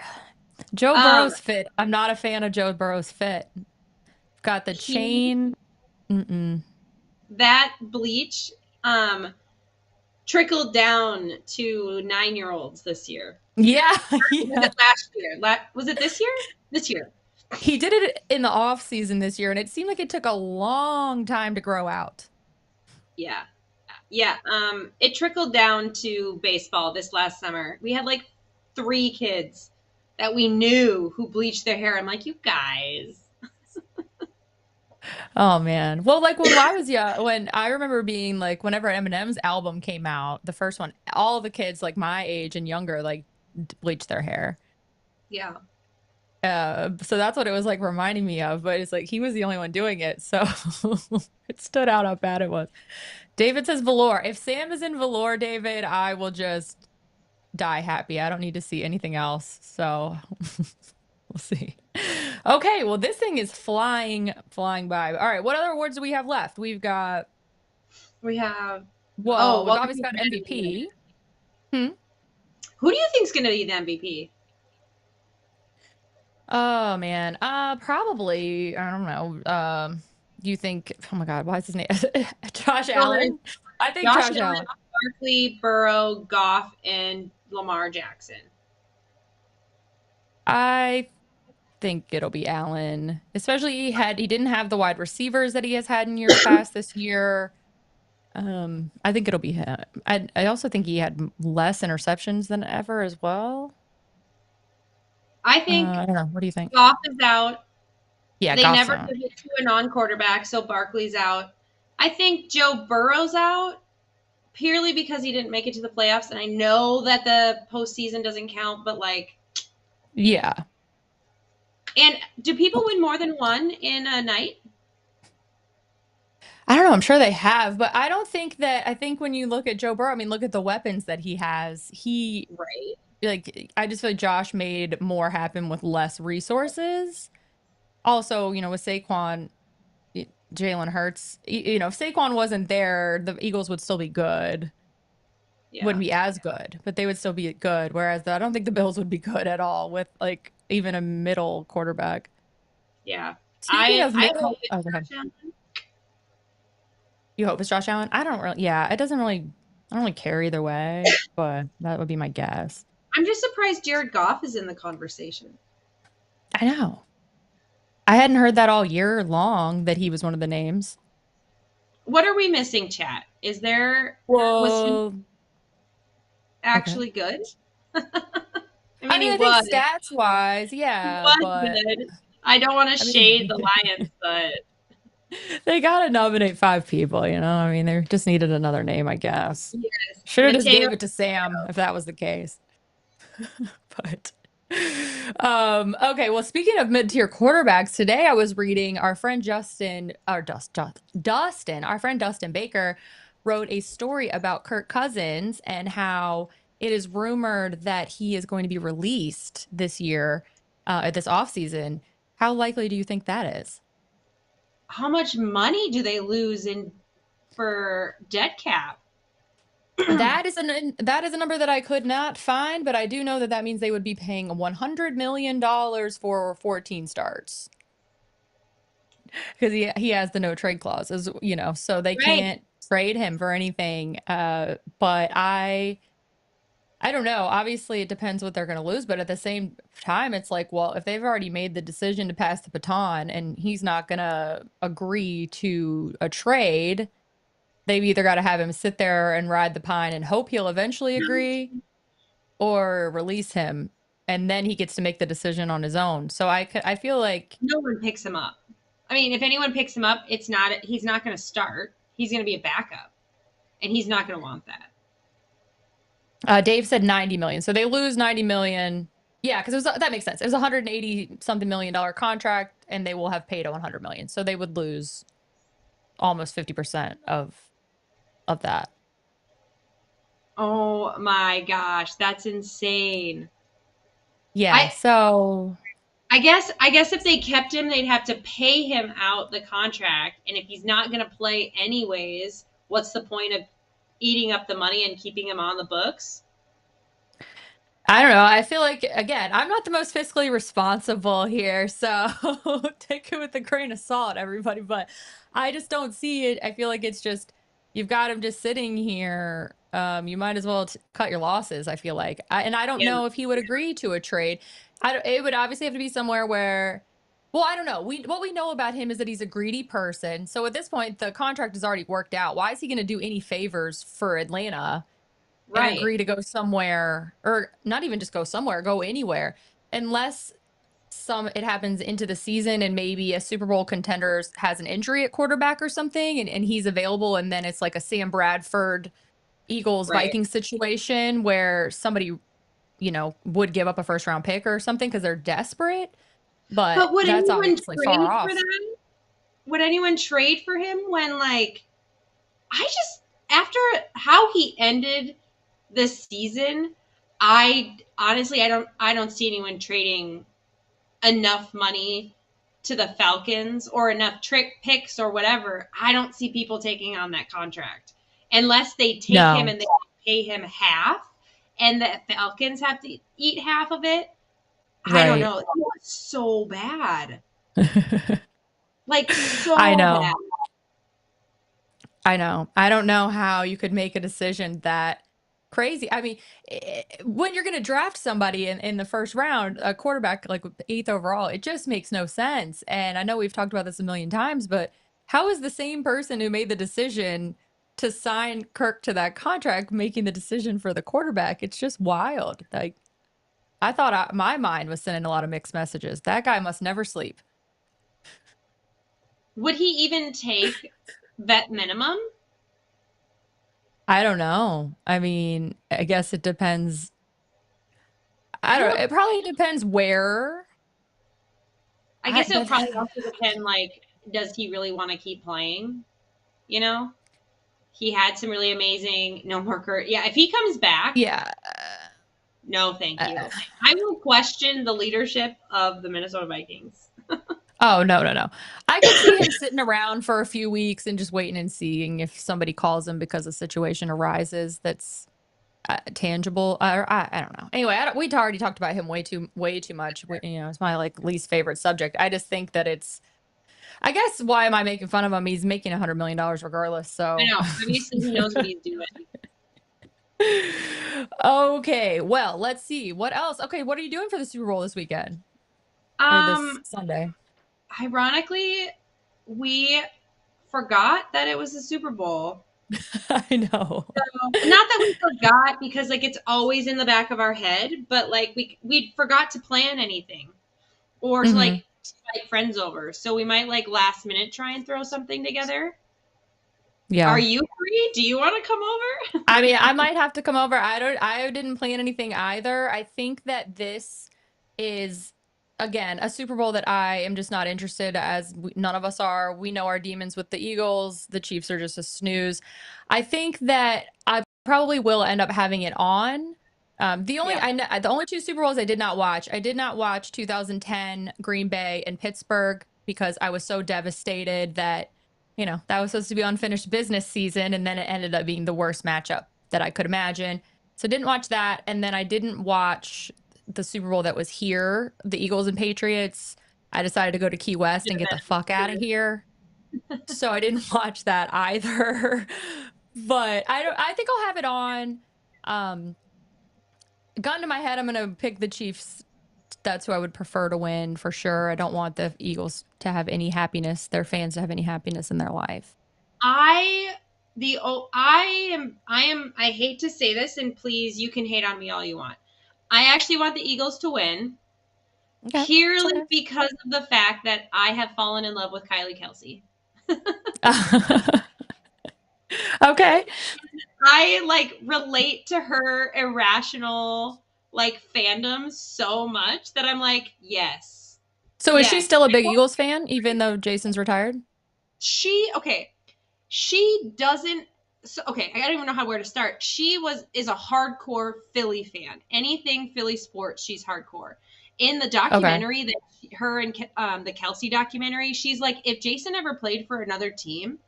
S1: Joe
S3: Um,
S1: Burrow's fit. I'm not a fan of Joe Burrow's fit. Got the
S3: he
S1: chain. Mm-mm.
S3: that bleach trickled down to 9-year-olds this year.
S1: Yeah,
S3: Or was
S1: yeah.
S3: it last year? Was it this year? This year.
S1: He did it in the off season this year, and it seemed like it took a long time to grow out.
S3: Yeah. Yeah. It trickled down to baseball this last summer. We had like 3 kids that we knew who bleached their hair. I'm like, you guys.
S1: Oh man. Well, like when I was young, when I remember being like, whenever Eminem's album came out, the first one, all the kids like my age and younger like bleached their hair.
S3: Yeah.
S1: So that's what it was like reminding me of, but it's like he was the only one doing it, so it stood out how bad it was. David says velour. If Sam is in velour, David, I will just die happy. I don't need to see anything else. So we'll see. Okay, well, this thing is flying by. All right, what other awards do we have left? We've got,
S3: We have, oh,
S1: well, we've
S3: welcome
S1: obviously
S3: to
S1: got
S3: humanity.
S1: MVP. Hmm.
S3: Who do you think's going to be the MVP?
S1: Oh man. Probably, I don't know. You think, oh my God, why is his name? Josh
S3: So there's
S1: Allen? I think
S3: Josh
S1: Josh
S3: Allen,
S1: Allen.
S3: Barkley, Burrow, Goff, and Lamar Jackson.
S1: I think it'll be Allen. Especially he didn't have the wide receivers that he has had in years past this year. I think it'll be him. I also think he had less interceptions than ever as well.
S3: I think
S1: I don't know. What do you think?
S3: Goff is out.
S1: Yeah,
S3: They
S1: Goff's
S3: never
S1: out.
S3: give it to a non-quarterback, so Barkley's out. I think Joe Burrow's out purely because he didn't make it to the playoffs, and I know that the postseason doesn't count, but like,
S1: Yeah.
S3: and do people win more than one in a night?
S1: I don't know. I'm sure they have, but I don't think that. I think when you look at Joe Burrow, I mean, look at the weapons that he has.
S3: Right.
S1: Like, I just feel like Josh made more happen with less resources. Also, with Saquon, Jalen Hurts, if Saquon wasn't there, the Eagles would still be good.
S3: Yeah.
S1: Wouldn't be as good, but they would still be good. Whereas I don't think the Bills would be good at all with like even a middle quarterback.
S3: Yeah.
S1: Speaking
S3: I
S1: of
S3: I hope
S1: middle,
S3: it's
S1: oh, go ahead.
S3: Josh Allen.
S1: You hope it's Josh Allen? I don't really, yeah, it doesn't really, I don't really care either way, but that would be my guess.
S3: I'm just surprised Jared Goff is in the conversation.
S1: I know. I hadn't heard that all year long that he was one of the names.
S3: What are we missing, chat? Was he
S1: Well, okay.
S3: actually good? I
S1: I
S3: mean,
S1: mean,
S3: he
S1: I think
S3: was.
S1: stats wise,
S3: He
S1: yeah,
S3: was
S1: but
S3: good. I don't want to
S1: I
S3: shade the
S1: mean,
S3: Lions, but
S1: they gotta nominate 5 people. I mean, they just needed another name, I guess.
S3: yes,
S1: Should have just
S3: Mateo.
S1: gave it to Sam if that was the case. But okay, well, speaking of mid-tier quarterbacks, today I was reading our friend Dustin, our friend Dustin Baker wrote a story about Kirk Cousins and how it is rumored that he is going to be released this year, at this offseason. How likely do you think that is?
S3: How much money do they lose in for dead cap?
S1: That is a number that I could not find, but I do know that that means they would be paying $100 million for 14 starts because he has the no trade clause, so they
S3: Right.
S1: can't trade him for anything. But I don't know. Obviously, it depends what they're going to lose, but at the same time, it's like, well, if they've already made the decision to pass the baton and he's not going to agree to a trade, they've either got to have him sit there and ride the pine and hope he'll eventually agree or release him and then he gets to make the decision on his own. So I feel like
S3: No one picks him up. I mean, if anyone picks him up, he's not going to start. He's going to be a backup, and he's not going to want that.
S1: Dave said 90 million. So they lose 90 million. Yeah, because that makes sense. It was 180 something million dollar contract. and they will have paid $100 million. So they would lose almost 50% of that.
S3: Oh my gosh, that's insane.
S1: Yeah. So
S3: I guess if they kept him, they'd have to pay him out the contract, and if he's not going to play anyways, what's the point of eating up the money and keeping him on the books?
S1: I don't know. I feel like, again, I'm not the most fiscally responsible here, so take it with a grain of salt, everybody. But I just don't see it. I feel like it's just you've got him just sitting here. You might as well cut your losses. I feel like, and I don't
S3: Yeah.
S1: know if he would agree to a trade. It would obviously have to be somewhere where. Well, I don't know. What we know about him is that he's a greedy person. So at this point, the contract is already worked out. Why is he going to do any favors for Atlanta? And
S3: Right.
S1: agree to go somewhere, or not even just go somewhere, go anywhere, unless it happens into the season and maybe a Super Bowl contender has an injury at quarterback or something, and he's available, and then it's like a Sam Bradford Eagles
S3: Right.
S1: Vikings situation where somebody would give up a first round pick or something because they're desperate, but
S3: But would
S1: that's
S3: anyone
S1: obviously far
S3: trade for
S1: off.
S3: that? Would anyone trade for him when, like, I just, after how he ended this season, I honestly, I don't see anyone trading enough money to the Falcons or enough trick picks or whatever. I don't see people taking on that contract unless they take him
S1: No.
S3: and they pay him half, and the Falcons have to eat half of it. I don't
S1: Right.
S3: know. It was so bad. Like, so
S1: I
S3: bad.
S1: know. I know. I don't know how you could make a decision that crazy. I mean, when you're going to draft somebody in the first round, a quarterback like with 8th overall, it just makes no sense. And I know we've talked about this a million times, but how is the same person who made the decision to sign Kirk to that contract making the decision for the quarterback? It's just wild. Like, I thought my mind was sending a lot of mixed messages. That guy must never sleep.
S3: Would he even take vet minimum?
S1: I don't know. I mean, I guess it depends.
S3: I
S1: I don't know.
S3: don't.
S1: It probably depends where.
S3: I guess it would
S1: But
S3: probably also depend. Like, does he really want to keep playing? You know, he had some really amazing. No more Kurt. Yeah, if he comes back,
S1: yeah.
S3: no, thank you.
S1: Uh,
S3: I will question the leadership of the Minnesota Vikings.
S1: oh, no, no, no. I could see him sitting around for a few weeks and just waiting and seeing if somebody calls him because a situation arises that's tangible. I don't know. Anyway, we'd already talked about him way too much. It's my like least favorite subject. I just think that I guess why am I making fun of him? He's making $100 million regardless.
S3: I
S1: So
S3: know. Obviously, he knows what he's doing.
S1: okay, well, let's see what else. Okay, what are you doing for the Super Bowl this weekend or this Sunday?
S3: Ironically, we forgot that it was the Super Bowl.
S1: I know.
S3: So, not that we forgot, because like it's always in the back of our head, but like we forgot to plan anything or to
S1: Mhm.
S3: like invite friends over. So we might like last minute try and throw something together. Are
S1: Yeah.
S3: you free? Do you want to come over?
S1: I mean, I might have to come over. I didn't plan anything either. I think that this is again a Super Bowl that I am just not interested as none of us are. We know our demons with the Eagles. The Chiefs are just a snooze. I think that I probably will end up having it on.
S3: Yeah.
S1: The only two Super Bowls I did not watch. I did not watch 2010 Green Bay and Pittsburgh because I was so devastated that that was supposed to be unfinished business season, and then it ended up being the worst matchup that I could imagine. So didn't watch that, and then I didn't watch the Super Bowl that was here, the Eagles and Patriots. I decided to go to Key West and get the fuck out of here. So I didn't watch that either. But I think I'll have it on. Gun to my head, I'm gonna pick the Chiefs. That's who I would prefer to win for sure. I don't want the Eagles to have any happiness, their fans to have any happiness in their life.
S3: I hate to say this, and please, you can hate on me all you want. I actually want the Eagles to win,
S1: Okay.
S3: purely because of the fact that I have fallen in love with Kylie Kelsey.
S1: Okay.
S3: I like relate to her irrational like fandom so much that I'm like, yes,
S1: So is she
S3: Yes.
S1: still a big Eagles fan, even though Jason's retired?
S3: Okay. She doesn't. So, okay, I don't even know where to start. Is a hardcore Philly fan. Anything Philly sports, she's hardcore. In the
S1: Okay.
S3: documentary that her and the Kelsey documentary, she's like, if Jason ever played for another team,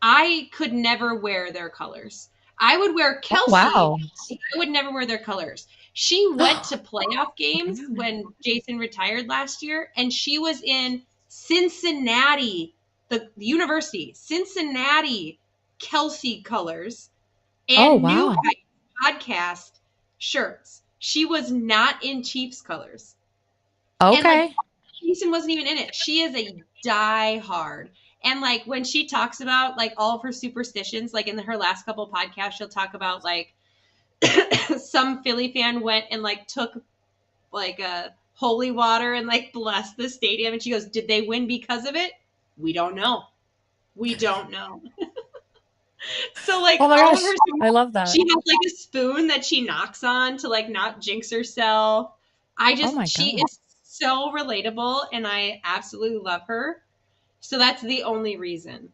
S3: I could never wear their colors. I would wear
S1: Oh,
S3: Kelsey.
S1: wow.
S3: I would never wear their colors. She went to playoff games when Jason retired last year, and she was in Cincinnati, the university, Cincinnati Kelsey colors
S1: Oh,
S3: and New
S1: wow.
S3: Heights podcast shirts. She was not in Chiefs colors. And like
S1: Okay.
S3: Jason wasn't even in it. She is a die hard. And like when she talks about like all of her superstitions, like in her last couple podcasts, she'll talk about like some Philly fan went and like took like a holy water and like blessed the stadium. And she goes, did they win because of it? We don't know. We don't know. So like
S1: Oh my
S3: all of
S1: gosh.
S3: her,
S1: I love that.
S3: she has like a spoon that she knocks on to like not jinx herself.
S1: Oh my
S3: She
S1: God.
S3: is so relatable and I absolutely love her. So that's the only reason.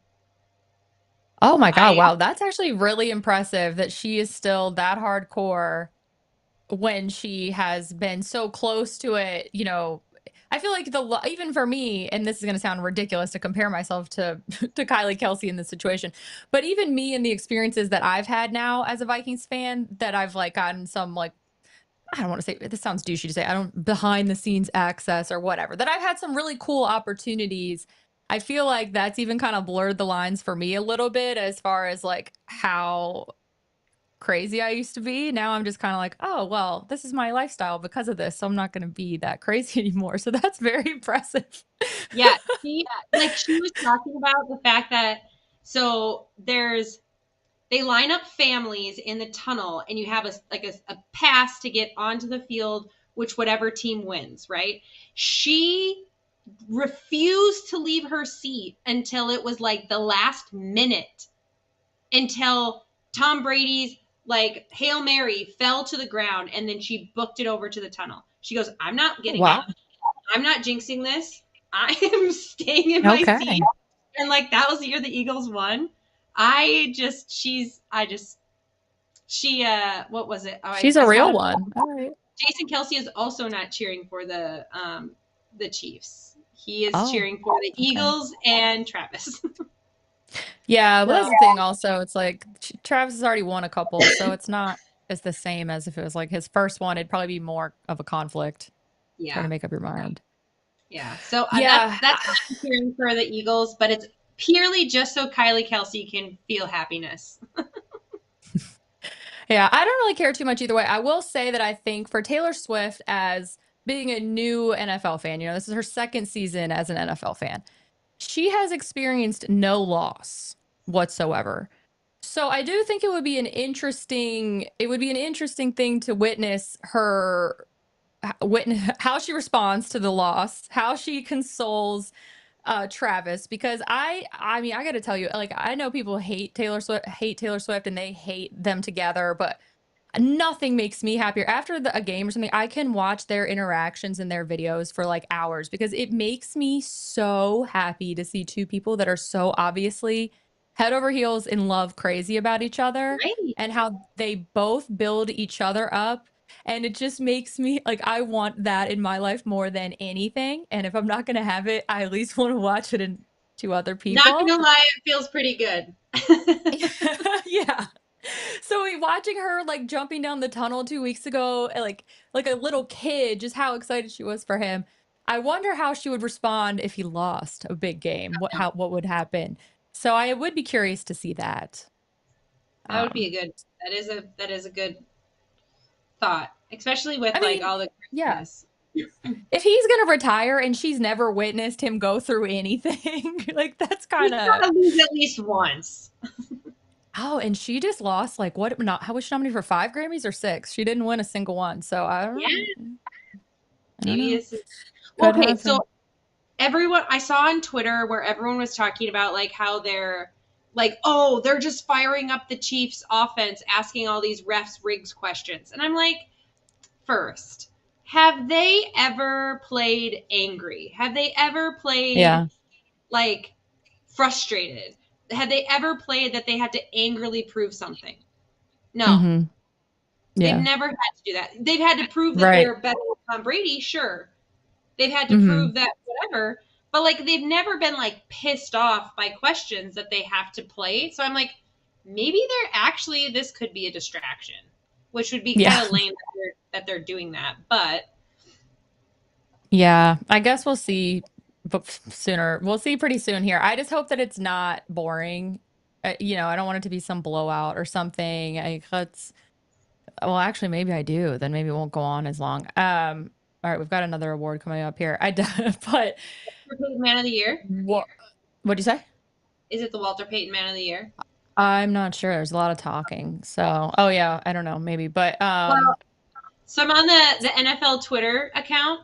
S1: Oh my God.
S3: I
S1: Wow. That's actually really impressive that she is still that hardcore when she has been so close to it. I feel like even for me, and this is going to sound ridiculous to compare myself to to Kylie Kelsey in this situation, but even me and the experiences that I've had now as a Vikings fan, that I've like gotten some like, I don't want to say, this sounds douchey to say, I don't, behind the scenes access or whatever, that I've had some really cool opportunities. I feel like that's even kind of blurred the lines for me a little bit as far as like how crazy I used to be. Now I'm just kind of like, oh, well, this is my lifestyle because of this. So I'm not going to be that crazy anymore. So that's very impressive.
S3: Yeah, she was talking about the fact that so they line up families in the tunnel and you have a pass to get onto the field, which whatever team wins, right? She refused to leave her seat until it was like the last minute, until Tom Brady's like Hail Mary fell to the ground and then she booked it over to the tunnel. She goes, I'm not getting
S1: Wow.
S3: up. I'm not jinxing this. I am staying in my
S1: Okay.
S3: seat. And like that was the year the Eagles won. What was it? Oh,
S1: She's
S3: I
S1: a
S3: saw
S1: real
S3: it.
S1: one. All right.
S3: Jason Kelsey is also not cheering for the Chiefs. He is
S1: Oh,
S3: cheering for the
S1: okay.
S3: Eagles and Travis.
S1: Yeah, but
S3: So
S1: that's the thing also. It's like Travis has already won a couple, so it's not as the same as if it was like his first one. It'd probably be more of a conflict trying to
S3: yeah,
S1: make up your mind.
S3: yeah. So
S1: Yeah.
S3: that's why I'm cheering for the Eagles, but it's purely just so Kylie Kelsey can feel happiness.
S1: Yeah, I don't really care too much either way. I will say that I think for Taylor Swift, as being a new NFL fan, this is her second season as an NFL fan, she has experienced no loss whatsoever. So I do think it would be an interesting thing to witness how she responds to the loss, how she consoles Travis, because I mean I got to tell you, like, I know people hate Taylor Swift and they hate them together, but nothing makes me happier after a game or something. I can watch their interactions and their videos for like hours because it makes me so happy to see two people that are so obviously head over heels in love, crazy about each other,
S3: Right.
S1: and how they both build each other up. And it just makes me like, I want that in my life more than anything. And if I'm not going to have it, I at least want to watch it in to other
S3: Not
S1: people.
S3: gonna lie, it feels pretty good.
S1: Yeah. So watching her like jumping down the tunnel 2 weeks ago, like a little kid, just how excited she was for him. I wonder how she would respond if he lost a big game. What would happen? So I would be curious to see that.
S3: That would be
S1: Um,
S3: a good. That is a good thought, especially with
S1: I
S3: like
S1: mean,
S3: all the
S1: yeah.
S3: craziness.
S1: If he's gonna retire and she's never witnessed him go through anything, like that's kind
S3: He's got
S1: of
S3: to lose at least once.
S1: oh, and she just lost like what? Not how was she nominated for 5 Grammys or 6? She didn't win a single one, so I don't
S3: Yeah,
S1: know. I don't
S3: maybe
S1: know.
S3: this is
S1: Could
S3: okay.
S1: happen.
S3: So everyone, I saw on Twitter where everyone was talking about like how they're like, oh, they're just firing up the Chiefs offense, asking all these refs rigs questions. And I'm like, first, have they ever played angry? Have they ever played
S1: Yeah.
S3: like frustrated? Have they ever played that they had to angrily prove something? No.
S1: Mm-hmm.
S3: They've
S1: Yeah.
S3: never had to do that. They've had to prove that
S1: Right.
S3: they're better than Tom Brady, sure. They've had to
S1: Mm-hmm.
S3: prove that whatever, but like they've never been like pissed off by questions that they have to play. So I'm like, maybe they're actually this could be a distraction, which would be
S1: Yeah.
S3: kind of lame that they're doing that. But
S1: Yeah. I guess we'll see sooner. We'll see pretty soon here. I just hope that it's not boring. I don't want it to be some blowout or something. Well, actually, maybe I do. Then maybe it won't go on as long. All right, we've got another award coming up here. But
S3: Walter Payton Man of the Year,
S1: what'd you say?
S3: is it the Walter Payton Man of the Year?
S1: I'm not sure. There's a lot of talking. So, oh yeah, I don't know, maybe. But
S3: Well, so I'm on the NFL Twitter account,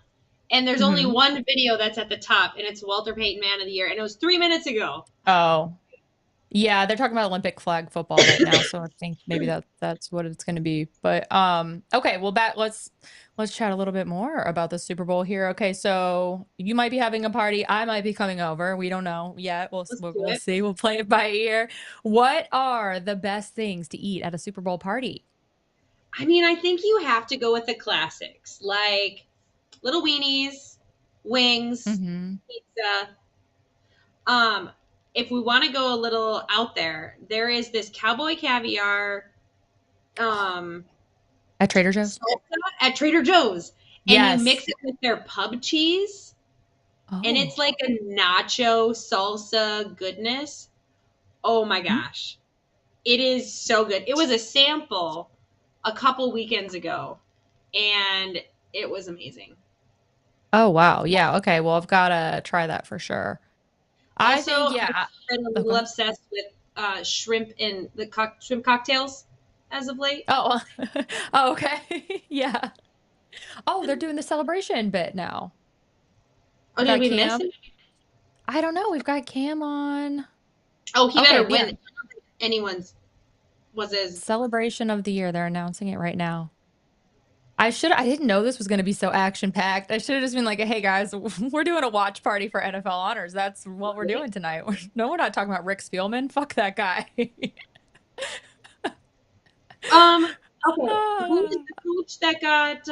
S3: and there's only
S1: mhm.
S3: one video that's at the top, and it's Walter Payton Man of the Year, and it was 3 minutes ago.
S1: Oh, yeah, they're talking about Olympic flag football right now, so I think maybe that's what it's going to be. But okay, well, let's chat a little bit more about the Super Bowl here. Okay, so you might be having a party, I might be coming over. We don't know yet. We'll
S3: Let's
S1: we'll,
S3: do
S1: we'll
S3: it.
S1: see. We'll play it by ear. What are the best things to eat at a Super Bowl party?
S3: I mean, I think you have to go with the classics, like little weenies, wings,
S1: Mm-hmm.
S3: pizza. Um, if we want to go a little out there, there is this cowboy caviar um
S1: At Trader Joe's?
S3: salsa at Trader Joe's, and you
S1: Yes.
S3: mix it with their pub cheese, and it's
S1: Oh.
S3: like a nacho salsa goodness. Oh my
S1: Mm.
S3: gosh. It is so good. It was a sample a couple weekends ago, and it was amazing.
S1: Oh, wow. Yeah. Okay. Well, I've got to try that for sure. I
S3: Also,
S1: think,
S3: I've
S1: yeah.
S3: been a
S1: Oh, go
S3: little
S1: ahead.
S3: obsessed with shrimp and the shrimp cocktails as of late.
S1: Oh, oh, okay. Yeah. Oh, they're doing the celebration bit now.
S3: Oh,
S1: We
S3: did
S1: got
S3: we miss
S1: Cam.
S3: it?
S1: I don't know. We've got Cam on.
S3: Oh, he
S1: Okay,
S3: better win. I
S1: yeah.
S3: don't think anyone's was as
S1: Celebration of the year. They're announcing it right now. I didn't know this was going to be so action-packed. I should have just been like, hey guys, we're doing a watch party for NFL honors. That's what we're
S3: right.
S1: doing tonight. No, we're not talking about Rick Spielman. Fuck that guy.
S3: Okay. Who is
S1: Ah.
S3: the coach that got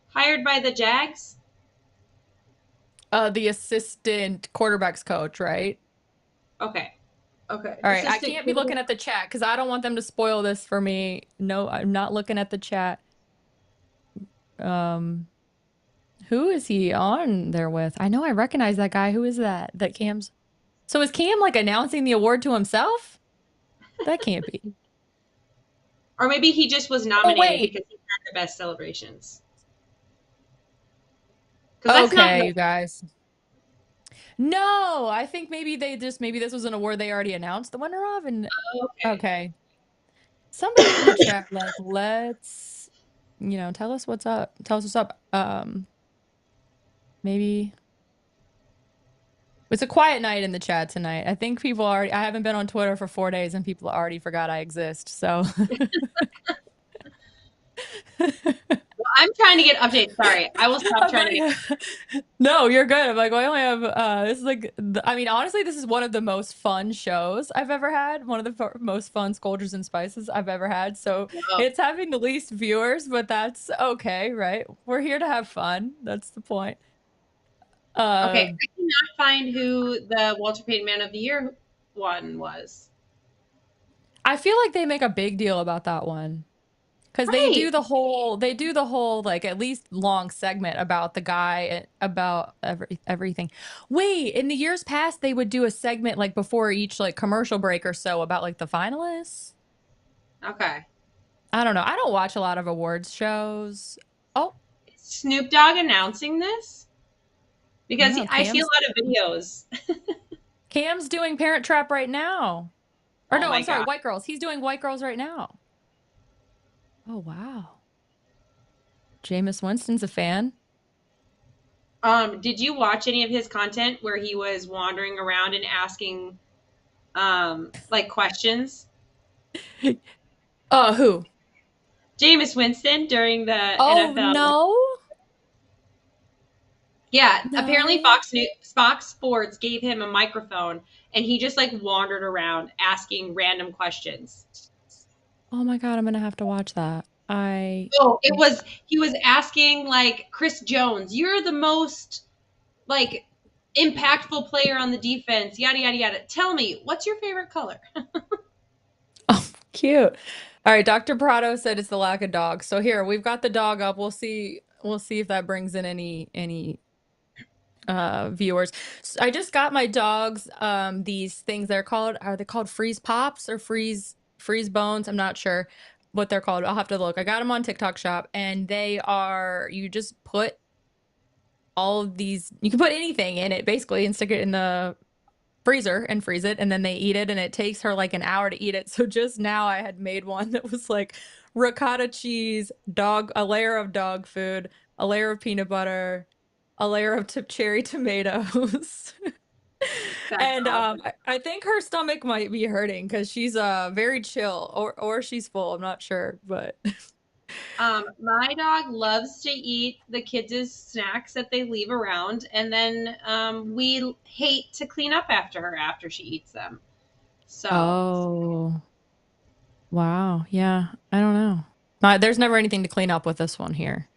S3: hired by the Jags?
S1: The assistant quarterbacks coach, right?
S3: Okay. Okay.
S1: All right, I
S3: Assistant
S1: can't be looking
S3: quarterback.
S1: at the chat because I don't want them to spoil this for me. No, I'm not looking at the chat. Um, who is he on there with? I know I recognize that guy. Who is that? That Cam's. So is Cam like announcing the award to himself? That can't be.
S3: Or maybe he just was
S1: Oh,
S3: nominated
S1: wait.
S3: because he had the best celebrations. Because that's not
S1: Okay,
S3: the
S1: you guys. No, I think maybe this was an award they already announced the winner of. And
S3: okay.
S1: okay, somebody in the chat, like, tell us what's up. Tell us what's up. Maybe. It's a quiet night in the chat tonight. I think I haven't been on Twitter for 4 days and people already forgot I exist. So,
S3: Well, I'm trying to get updates. Sorry, I will stop
S1: I'm
S3: trying to get.
S1: like, no, you're good. I'm like, well, I only have, this is like, I mean, honestly, this is one of the most fun shows I've ever had. One of the most fun Skoldiers and Spices I've ever had. So
S3: Oh,
S1: it's having the least viewers, but that's okay, right? We're here to have fun. That's the point.
S3: okay.
S1: Uh,
S3: I cannot find who the Walter Payton Man of the Year one was.
S1: I feel like they make a big deal about that one. Because
S3: Right.
S1: they do the whole like at least long segment about the guy about everything. Wait, in the years past they would do a segment like before each like commercial break or so about like the finalists.
S3: Okay.
S1: I don't know. I don't watch a lot of awards shows. Oh,
S3: Is Snoop Dogg announcing this? Because
S1: no,
S3: I see a lot of videos.
S1: Cam's doing Parent Trap right now. Or
S3: Oh
S1: no,
S3: my
S1: I'm sorry,
S3: god.
S1: White Girls. He's doing White Girls right now. Oh wow. Jameis Winston's a fan.
S3: Did you watch any of his content where he was wandering around and asking like questions?
S1: Who?
S3: Jameis Winston during the
S1: Oh
S3: NFL.
S1: no.
S3: Yeah, apparently
S1: No.
S3: Fox Sports gave him a microphone, and he just like wandered around asking random questions.
S1: Oh my God, I'm gonna have to watch that.
S3: Oh, he was asking like Chris Jones, "You're the most like impactful player on the defense, yada yada yada. Tell me, what's your favorite color?"
S1: Oh, cute. All right, Dr. Prado said it's the lack of dogs. So here, we've got the dog up. We'll see if that brings in any viewers. So I just got my dogs these things are they called freeze pops or freeze bones? I'm not sure what they're called. I'll have to look. I got them on TikTok shop and you just put all of these, you can put anything in it basically and stick it in the freezer and freeze it, and then they eat it, and it takes her like an hour to eat it. So just now I had made one that was like ricotta cheese, a layer of dog food, a layer of peanut butter, a layer of cherry tomatoes.
S3: That's
S1: And
S3: awesome.
S1: I think her stomach might be hurting because she's very chill, or she's full. I'm not sure, but
S3: My dog loves to eat the kids' snacks that they leave around, and then we hate to clean up after her after she eats them. So,
S1: oh wow, yeah, I don't know. There's never anything to clean up with this one here.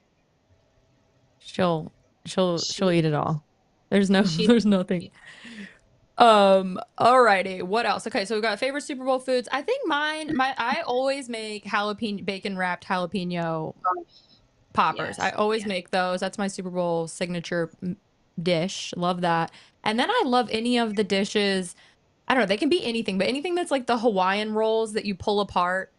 S1: She'll she'll
S3: she
S1: eat it all.
S3: she
S1: There's nothing. Alrighty, what else? Okay, so we got favorite Super Bowl foods. I think I always make jalapeno bacon wrapped jalapeno poppers. I
S3: yes,
S1: always
S3: yeah.
S1: make those. That's my Super Bowl signature dish. Love that. And then I love any of the dishes. I don't know, they can be anything, but anything that's like the Hawaiian rolls that you pull apart.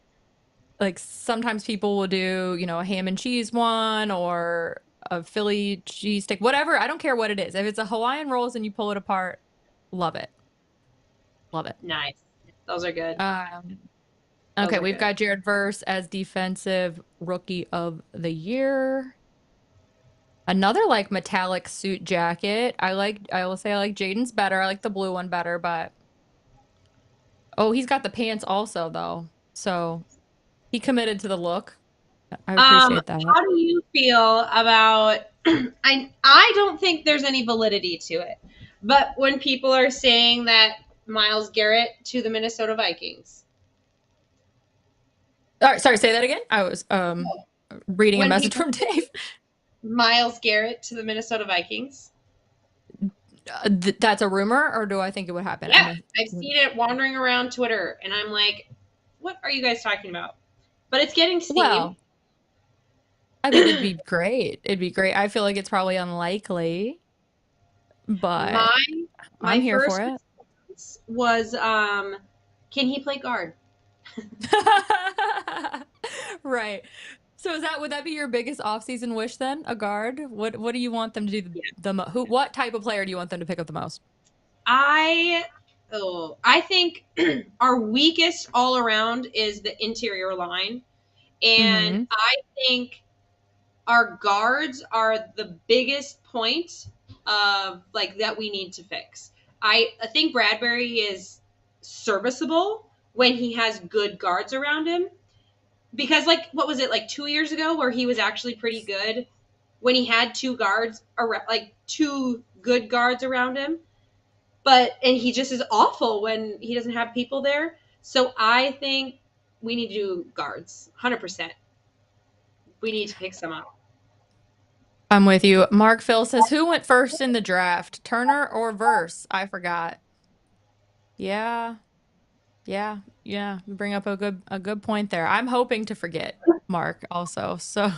S1: Like sometimes people will do, a ham and cheese one or a Philly cheesesteak, whatever. I don't care what it is. If it's a Hawaiian rolls and you pull it apart, love it. Love it.
S3: Nice. Those are good.
S1: Um,
S3: Those
S1: okay,
S3: are
S1: we've
S3: good.
S1: got Jared Verse as defensive rookie of the year. Another like metallic suit jacket. I will say I like Jaden's better. I like the blue one better, but oh, he's got the pants also though. So he committed to the look. I appreciate that.
S3: How do you feel about I don't think there's any validity to it. But when people are saying that Myles Garrett to the Minnesota Vikings.
S1: All right, sorry, say that again. I was reading a
S3: When
S1: message
S3: people
S1: from Dave.
S3: Myles Garrett to the Minnesota Vikings.
S1: That's a rumor, or do I think it would happen?
S3: Yeah, I've seen it wandering around Twitter, and I'm like, what are you guys talking about? But it's getting steam.
S1: Well, I mean, it'd be great. It'd be great. I feel like it's probably unlikely, but
S3: My
S1: I'm
S3: my
S1: here for
S3: first
S1: it.
S3: response was, can he play guard?
S1: Right. So would that be your biggest off-season wish then? A guard? What do you want them to do
S3: Yeah.
S1: what type of player do you want them to pick up the most?
S3: I I think our weakest all around is the interior line, and
S1: Mm-hmm.
S3: I think our guards are the biggest point of like that we need to fix. I think Bradbury is serviceable when he has good guards around him, because like what was it, like 2 years ago where he was actually pretty good when he had two guards around, like two good guards around him, but and he just is awful when he doesn't have people there. So I think we need to do guards 100%. We need to pick some up.
S1: I'm with you. Mark Phil says, who went first in the draft? Turner or Verse? I forgot. Yeah. Yeah. Yeah. You bring up a good point there. I'm hoping to forget, Mark, also. So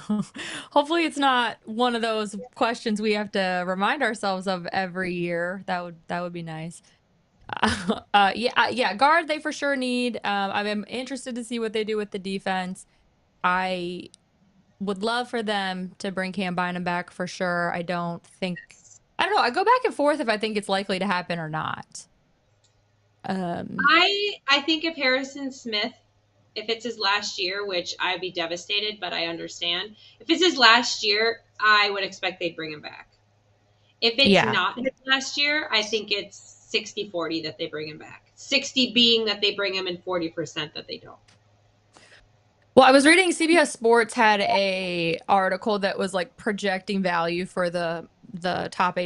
S1: hopefully it's not one of those questions we have to remind ourselves of every year. That would be nice. Yeah, guard they for sure need. I'm interested to see what they do with the defense. I would love for them to bring Cam Bynum back for sure. I don't know. I go back and forth if I think it's likely to happen or not. Um,
S3: I think if Harrison Smith, if it's his last year, which I'd be devastated, but I understand. If it's his last year, I would expect they'd bring him back. If it's
S1: yeah.
S3: not his last year, I think it's 60-40 that they bring him back. 60 being that they bring him and 40% that they don't.
S1: Well, I was reading CBS Sports had a article that was like projecting value for the top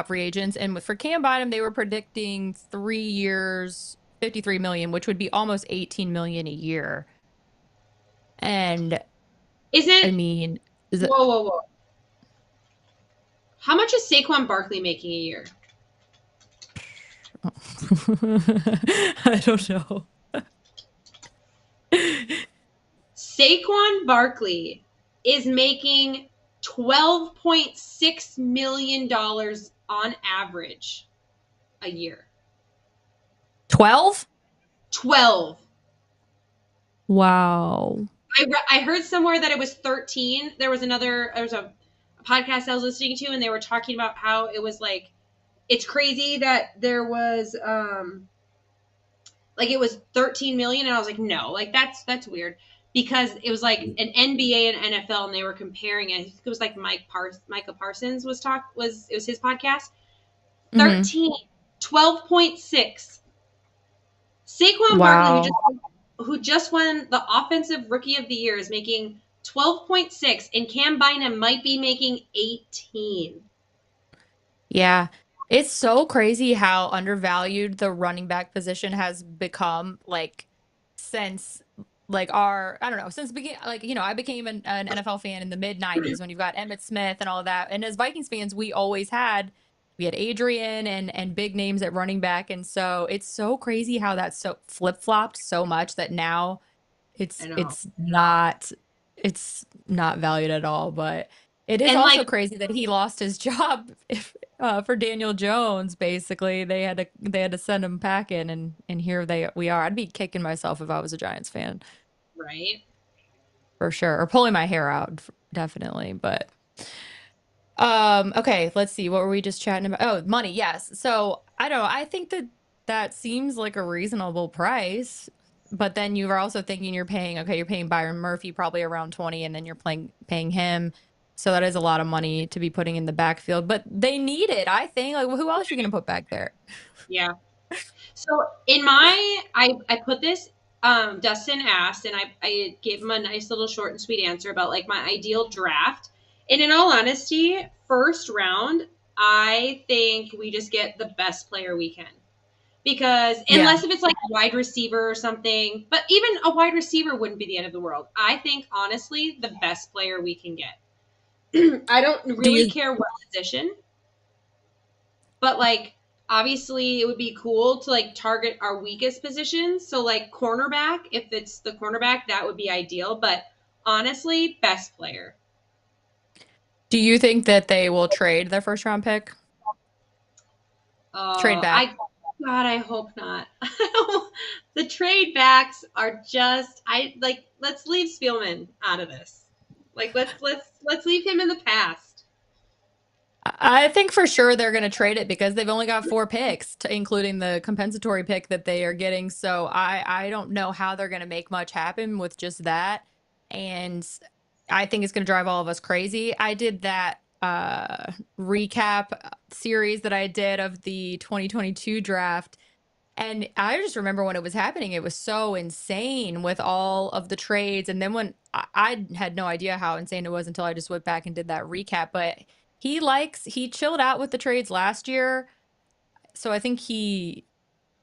S1: free agents, and for Cam Bynum, they were predicting 3 years, 53 million, which would be almost 18 million a year. And
S3: Is
S1: I
S3: it?
S1: mean, is it,
S3: Whoa, whoa, whoa! How much is Saquon Barkley making a year?
S1: I don't know.
S3: Saquon Barkley is making $12.6 million on average a year.
S1: 12?
S3: 12.
S1: Wow.
S3: I heard somewhere that it was 13. There was a podcast I was listening to, and they were talking about how it was like, it's crazy that there was like it was 13 million, and I was like, no, like that's weird, because it was like an NBA and NFL, and they were comparing it. It was like Micah Parsons it was his podcast. 13, 12.6. Saquon Barkley,
S1: Wow.
S3: who just won the Offensive Rookie of the Year, is making 12.6, and Cam Bynum might be making 18.
S1: Yeah. It's so crazy how undervalued the running back position has become, like, since like our I don't know, since begin like, I became an NFL fan in the mid 90s when you've got Emmitt Smith and all that. And as Vikings fans, we had Adrian and big names at running back. And so it's so crazy how that's so flip-flopped so much that now
S3: I
S1: it's
S3: know.
S1: it's not it's not valued at all. But it is
S3: And like,
S1: also crazy that he lost his job for Daniel Jones. Basically, they had to send him packing, and here we are. I'd be kicking myself if I was a Giants fan,
S3: right?
S1: for sure, or pulling my hair out, definitely. But okay, let's see. What were we just chatting about? Oh, money. Yes. So I don't know. I think that seems like a reasonable price. But then you are also thinking you're paying Byron Murphy probably around 20, and then you're paying him. So that is a lot of money to be putting in the backfield. But they need it, I think. Like, who else are you going to put back there?
S3: Yeah. So I put this, Dustin asked, and I gave him a nice little short and sweet answer about like my ideal draft. And in all honesty, first round, I think we just get the best player we can. Because
S1: Yeah.
S3: unless if it's like a wide receiver or something, but even a wide receiver wouldn't be the end of the world. I think honestly, the best player we can get. I don't
S1: Do
S3: really
S1: you
S3: care what position, but like obviously it would be cool to like target our weakest positions. So like cornerback, if it's the cornerback, that would be ideal. But honestly, best player.
S1: do you think that they will trade their first round pick? Trade back?
S3: I God, I hope not. The trade backs are just I like let's leave Spielman out of this. Like let's leave him in the past.
S1: I think for sure they're going to trade it because they've only got 4 picks, including the compensatory pick that they are getting. So I don't know how they're going to make much happen with just that. And I think it's going to drive all of us crazy. I did that recap series that I did of the 2022 draft. And I just remember when it was happening, it was so insane with all of the trades. And then when I had no idea how insane it was until I just went back and did that recap. But he chilled out with the trades last year. So I think he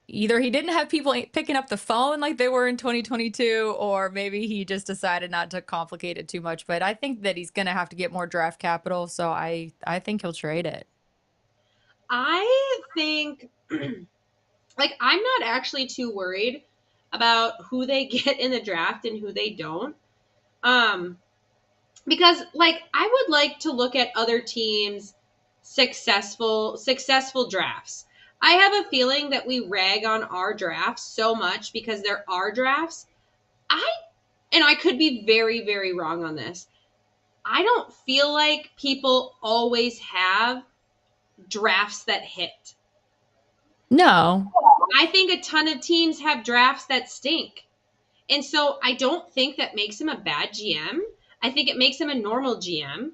S1: didn't have people picking up the phone like they were in 2022, or maybe he just decided not to complicate it too much. But I think that he's going to have to get more draft capital. So I think he'll trade it.
S3: I think like I'm not actually too worried about who they get in the draft and who they don't. Um because like I would like to look at other teams successful drafts. I have a feeling that we rag on our drafts so much because there are drafts. I and I could be very very wrong on this. I don't feel like people always have drafts that hit.
S1: No.
S3: I think a ton of teams have drafts that stink. And so I don't think that makes him a bad GM. I think it makes him a normal GM.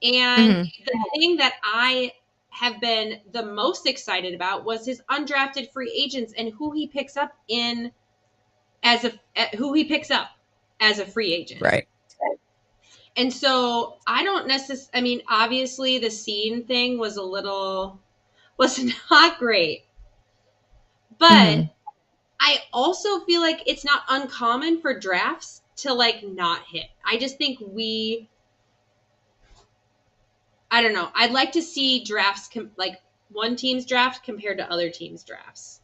S3: And
S1: Hmm.
S3: the thing that I have been the most excited about was his undrafted free agents and who he picks up who he picks up. as a free agent.
S1: Right.
S3: And so I don't necessarily, I mean, obviously the scene thing was not great. But I also feel like it's not uncommon for drafts to like not hit. I just think I don't know. I'd like to see drafts like one team's draft compared to other teams' drafts.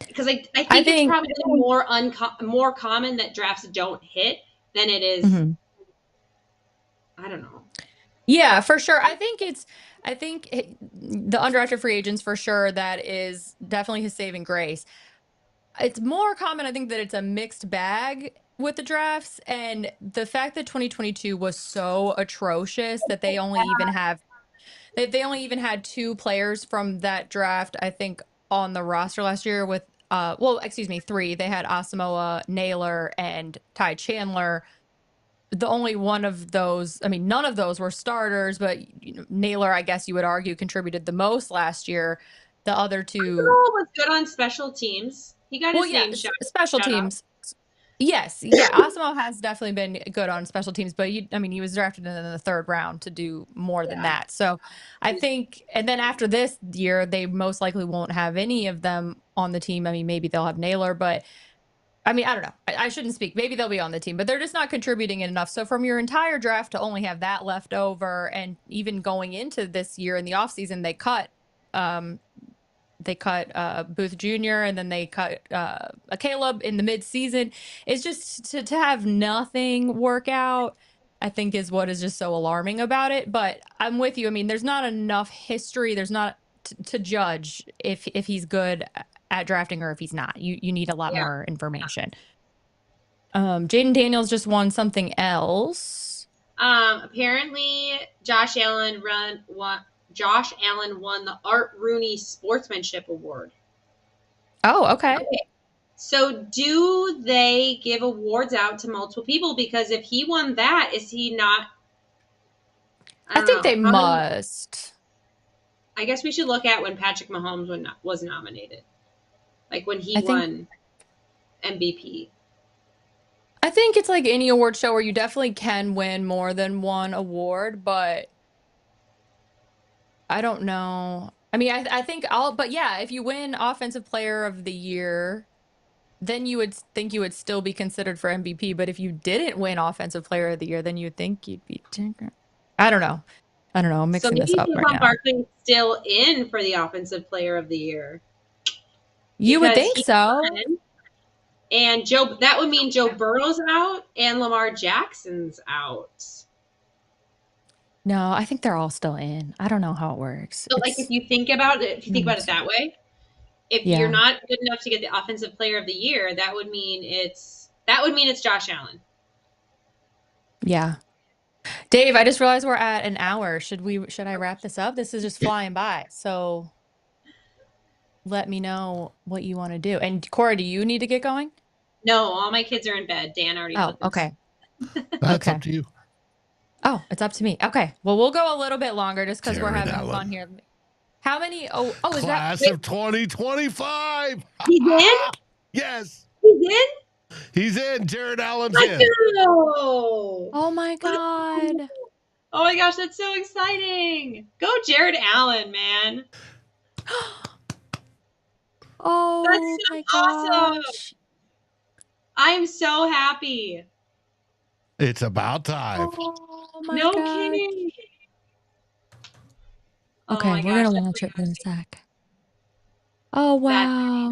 S3: Because I think it's probably more common that drafts don't hit than it is. I don't know.
S1: Yeah, for sure. I think the undrafted free agents for sure, that is definitely his saving grace. It's more common, I think, that it's a mixed bag with the drafts, and the fact that 2022 was so atrocious that they only even had 2 players from that draft, I think, on the roster last year with excuse me, 3. They had Asamoah, Naylor, and Ty Chandler. The only one of those, I mean, none of those were starters, but Naylor, I guess you would argue, contributed the most last year. The other 2
S3: was good on special teams. He got his name
S1: special teams. Yes, yeah, Asamoah has definitely been good on special teams, but he was drafted in the 3rd round to do more than that. So I think, and then after this year, they most likely won't have any of them on the team. I mean, maybe they'll have Naylor, but I don't know. I shouldn't speak. Maybe they'll be on the team, but they're just not contributing enough. So from your entire draft to only have that left over, and even going into this year in the offseason, they cut Booth Jr. and then they cut a Caleb in the mid-season. It's just to have nothing work out, I think, is what is just so alarming about it. But I'm with you. I mean, there's not enough history. There's not to judge if he's good at drafting or if he's not. You need a lot more information. Jaden Daniels just won something else.
S3: Apparently Josh Allen won the Art Rooney Sportsmanship Award.
S1: Oh, okay.
S3: So do they give awards out to multiple people? Because if he won that, is he not?
S1: I think they must.
S3: I guess we should look at when Patrick Mahomes was nominated. Like when he won MVP.
S1: I think it's like any award show where you definitely can win more than one award, but I don't know. I mean, I think but yeah, if you win Offensive Player of the Year, then you would think you would still be considered for MVP. But if you didn't win Offensive Player of the Year, then you'd think you'd be different. I don't know. I'm mixing this up right now.
S3: Barkley's still in for the Offensive Player of the Year.
S1: You would think so.
S3: And that would mean Joe Burrow's out and Lamar Jackson's out.
S1: No, I think they're all still in. I don't know how it works.
S3: So like if you think about it that way, if you're not good enough to get the Offensive Player of the Year, that would mean it's Josh Allen.
S1: Yeah. Dave, I just realized we're at an hour. Should I wrap this up? This is just flying by. So let me know what you want to do. And Cora, do you need to get going?
S3: No, all my kids are in bed. Dan already.
S1: Oh, okay.
S4: That's up to you.
S1: Oh, it's up to me. Okay. Well, we'll go a little bit longer just because we're having fun here. How many? Oh, is that
S4: class of 2025?
S3: He's in?
S4: Yes.
S3: He's in?
S4: He's in. Jared Allen's in.
S1: Oh my God.
S3: Oh my gosh, that's so exciting. Go Jared Allen, man.
S1: Oh, that's so awesome. Gosh.
S3: I am so happy.
S4: It's about time.
S1: Oh my
S3: God.
S1: Kidding. Okay, we're going to watch it in a sec. Oh, wow.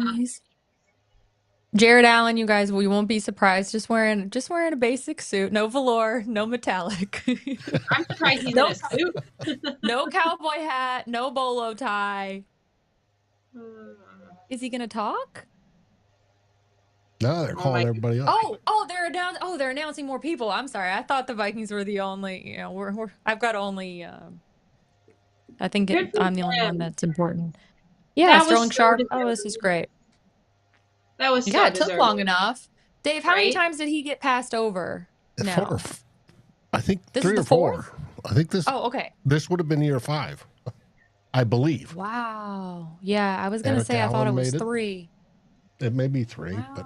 S1: Jared Allen, you guys, we won't be surprised. Just wearing a basic suit, no velour, no metallic.
S3: I'm surprised he's in a suit.
S1: No cowboy hat, no bolo tie. Is he gonna talk?
S4: No, they're calling everybody up.
S1: They're announcing more people. I'm sorry. I thought the Vikings were the only. I've got only. I think I'm the only one that's important. Yeah, Sterling Sharp. Oh, this is great.
S3: That was
S1: it took long enough. Dave, how many times did he get passed over?
S4: No. I think this 3 or 4. I think this.
S1: Oh, okay.
S4: This would have been year 5, I believe.
S1: Wow. Yeah, I was gonna say I thought it was 3.
S4: It may be 3, but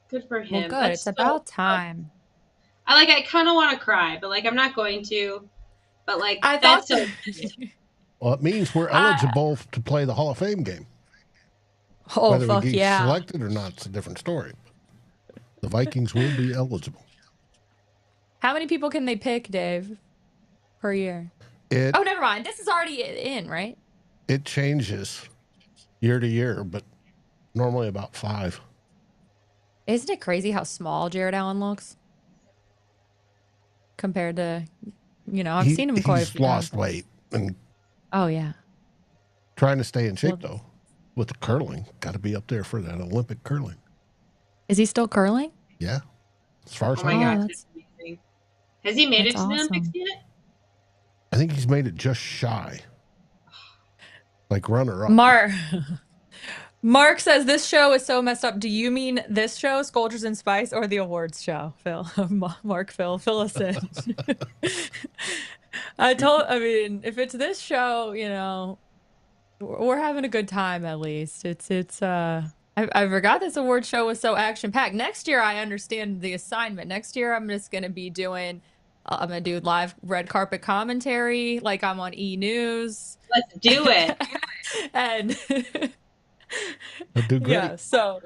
S3: Good for
S1: Well,
S3: him.
S1: good.
S3: That's
S1: It's
S3: so
S1: about time.
S3: I kind of want to cry, but like I'm not going to. But like
S1: I thought
S3: that's so.
S4: Well, it means we're eligible to play the Hall of Fame game.
S1: Oh,
S4: Whether we
S1: fuck
S4: get
S1: yeah.
S4: selected or not, it's a different story. The Vikings will be eligible.
S1: How many people can they pick, Dave, per year?
S4: It
S1: Oh, never mind. This is already in, right?
S4: it changes year to year, but normally about 5.
S1: Isn't it crazy how small Jared Allen looks compared to, I've seen him quite a
S4: He's
S1: few
S4: lost
S1: times.
S4: weight and
S1: Oh, yeah.
S4: trying to stay in shape
S1: Well,
S4: though. With the curling, got to be up there for that Olympic curling.
S1: is he still curling?
S4: Yeah, as far as
S3: Oh
S4: I
S3: my
S4: know.
S3: gosh,
S1: that's
S3: that's amazing. Has he made it
S1: that's
S3: to the Olympics
S1: awesome.
S3: yet?
S4: I think he's made it just shy, like runner up.
S1: Mark says this show is so messed up. Do you mean this show, Skoldiers and Spice, or the awards show, Phil? Mark, Phil, fill us in. I mean, if it's this show, we're having a good time at least. I forgot this award show was so action packed. Next year, I understand the assignment. Next year, I'm just gonna be doing. I'm gonna do live red carpet commentary, like I'm on E News.
S3: Let's do it.
S1: And
S4: He'll do great.
S1: yeah, so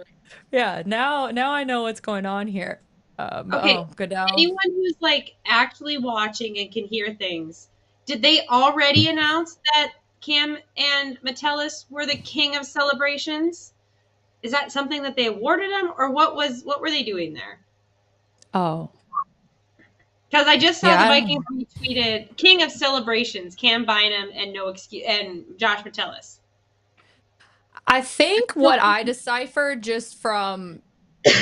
S1: yeah, now I know what's going on here.
S3: Okay.
S1: Goodell.
S3: Anyone who's like actually watching and can hear things, did they already announce that Cam and Metellus were the king of celebrations? Is that something that they awarded them, or what were they doing there?
S1: Oh,
S3: Because I just saw
S1: yeah,
S3: the
S1: I don't
S3: Vikings retweeted "King of Celebrations," Cam Bynum and no excuse and Josh Metellus.
S1: I think what I deciphered just from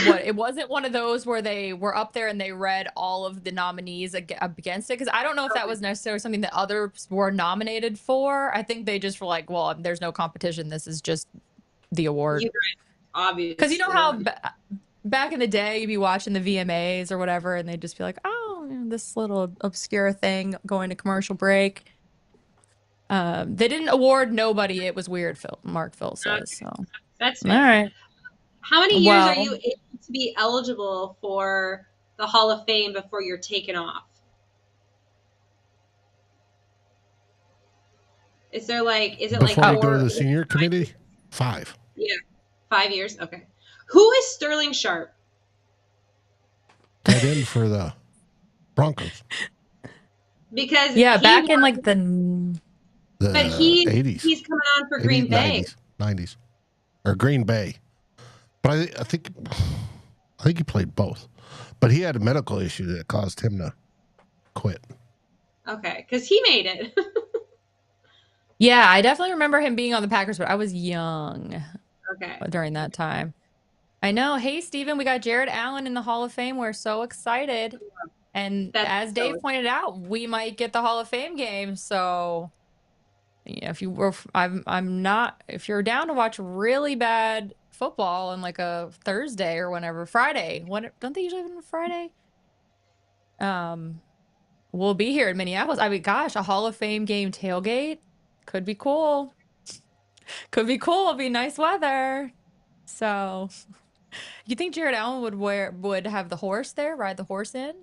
S1: what it wasn't one of those where they were up there and they read all of the nominees against it, because I don't know if that was necessarily something that others were nominated for. I think they just were like, well, there's no competition. This is just the award.
S3: Obviously,
S1: because you know how back in the day you'd be watching the VMAs or whatever, and they'd just be like, oh, this little obscure thing going to commercial break. They didn't award nobody. It was weird, Phil says. So
S3: that's
S1: all
S3: fair.
S1: right.
S3: How many years are you able to be eligible for the Hall of Fame before you're taken off? Is it
S4: Before
S3: like
S4: you go to the senior committee? 5.
S3: Yeah, 5 years. Okay. Who is Sterling Sharp?
S4: Tight end for the Broncos.
S3: Because
S1: back in like the
S3: but he's
S4: 80s.
S3: He's coming on for
S4: 80s,
S3: Green Bay.
S4: 90s. Or Green Bay. But I think he played both. But he had a medical issue that caused him to quit.
S3: Okay, because he made it.
S1: Yeah, I definitely remember him being on the Packers, but I was young
S3: Okay.
S1: during that time. I know. Hey, Steven, we got Jared Allen in the Hall of Fame. We're so excited. And as Dave pointed out, we might get the Hall of Fame game. So yeah, if you're down to watch really bad football on like a Thursday or whenever, Friday, don't they usually have it on Friday? We'll be here in Minneapolis. I mean, gosh, a Hall of Fame game tailgate could be cool. Could be cool. It'll be nice weather. So you think Jared Allen would have the horse there, ride the horse in?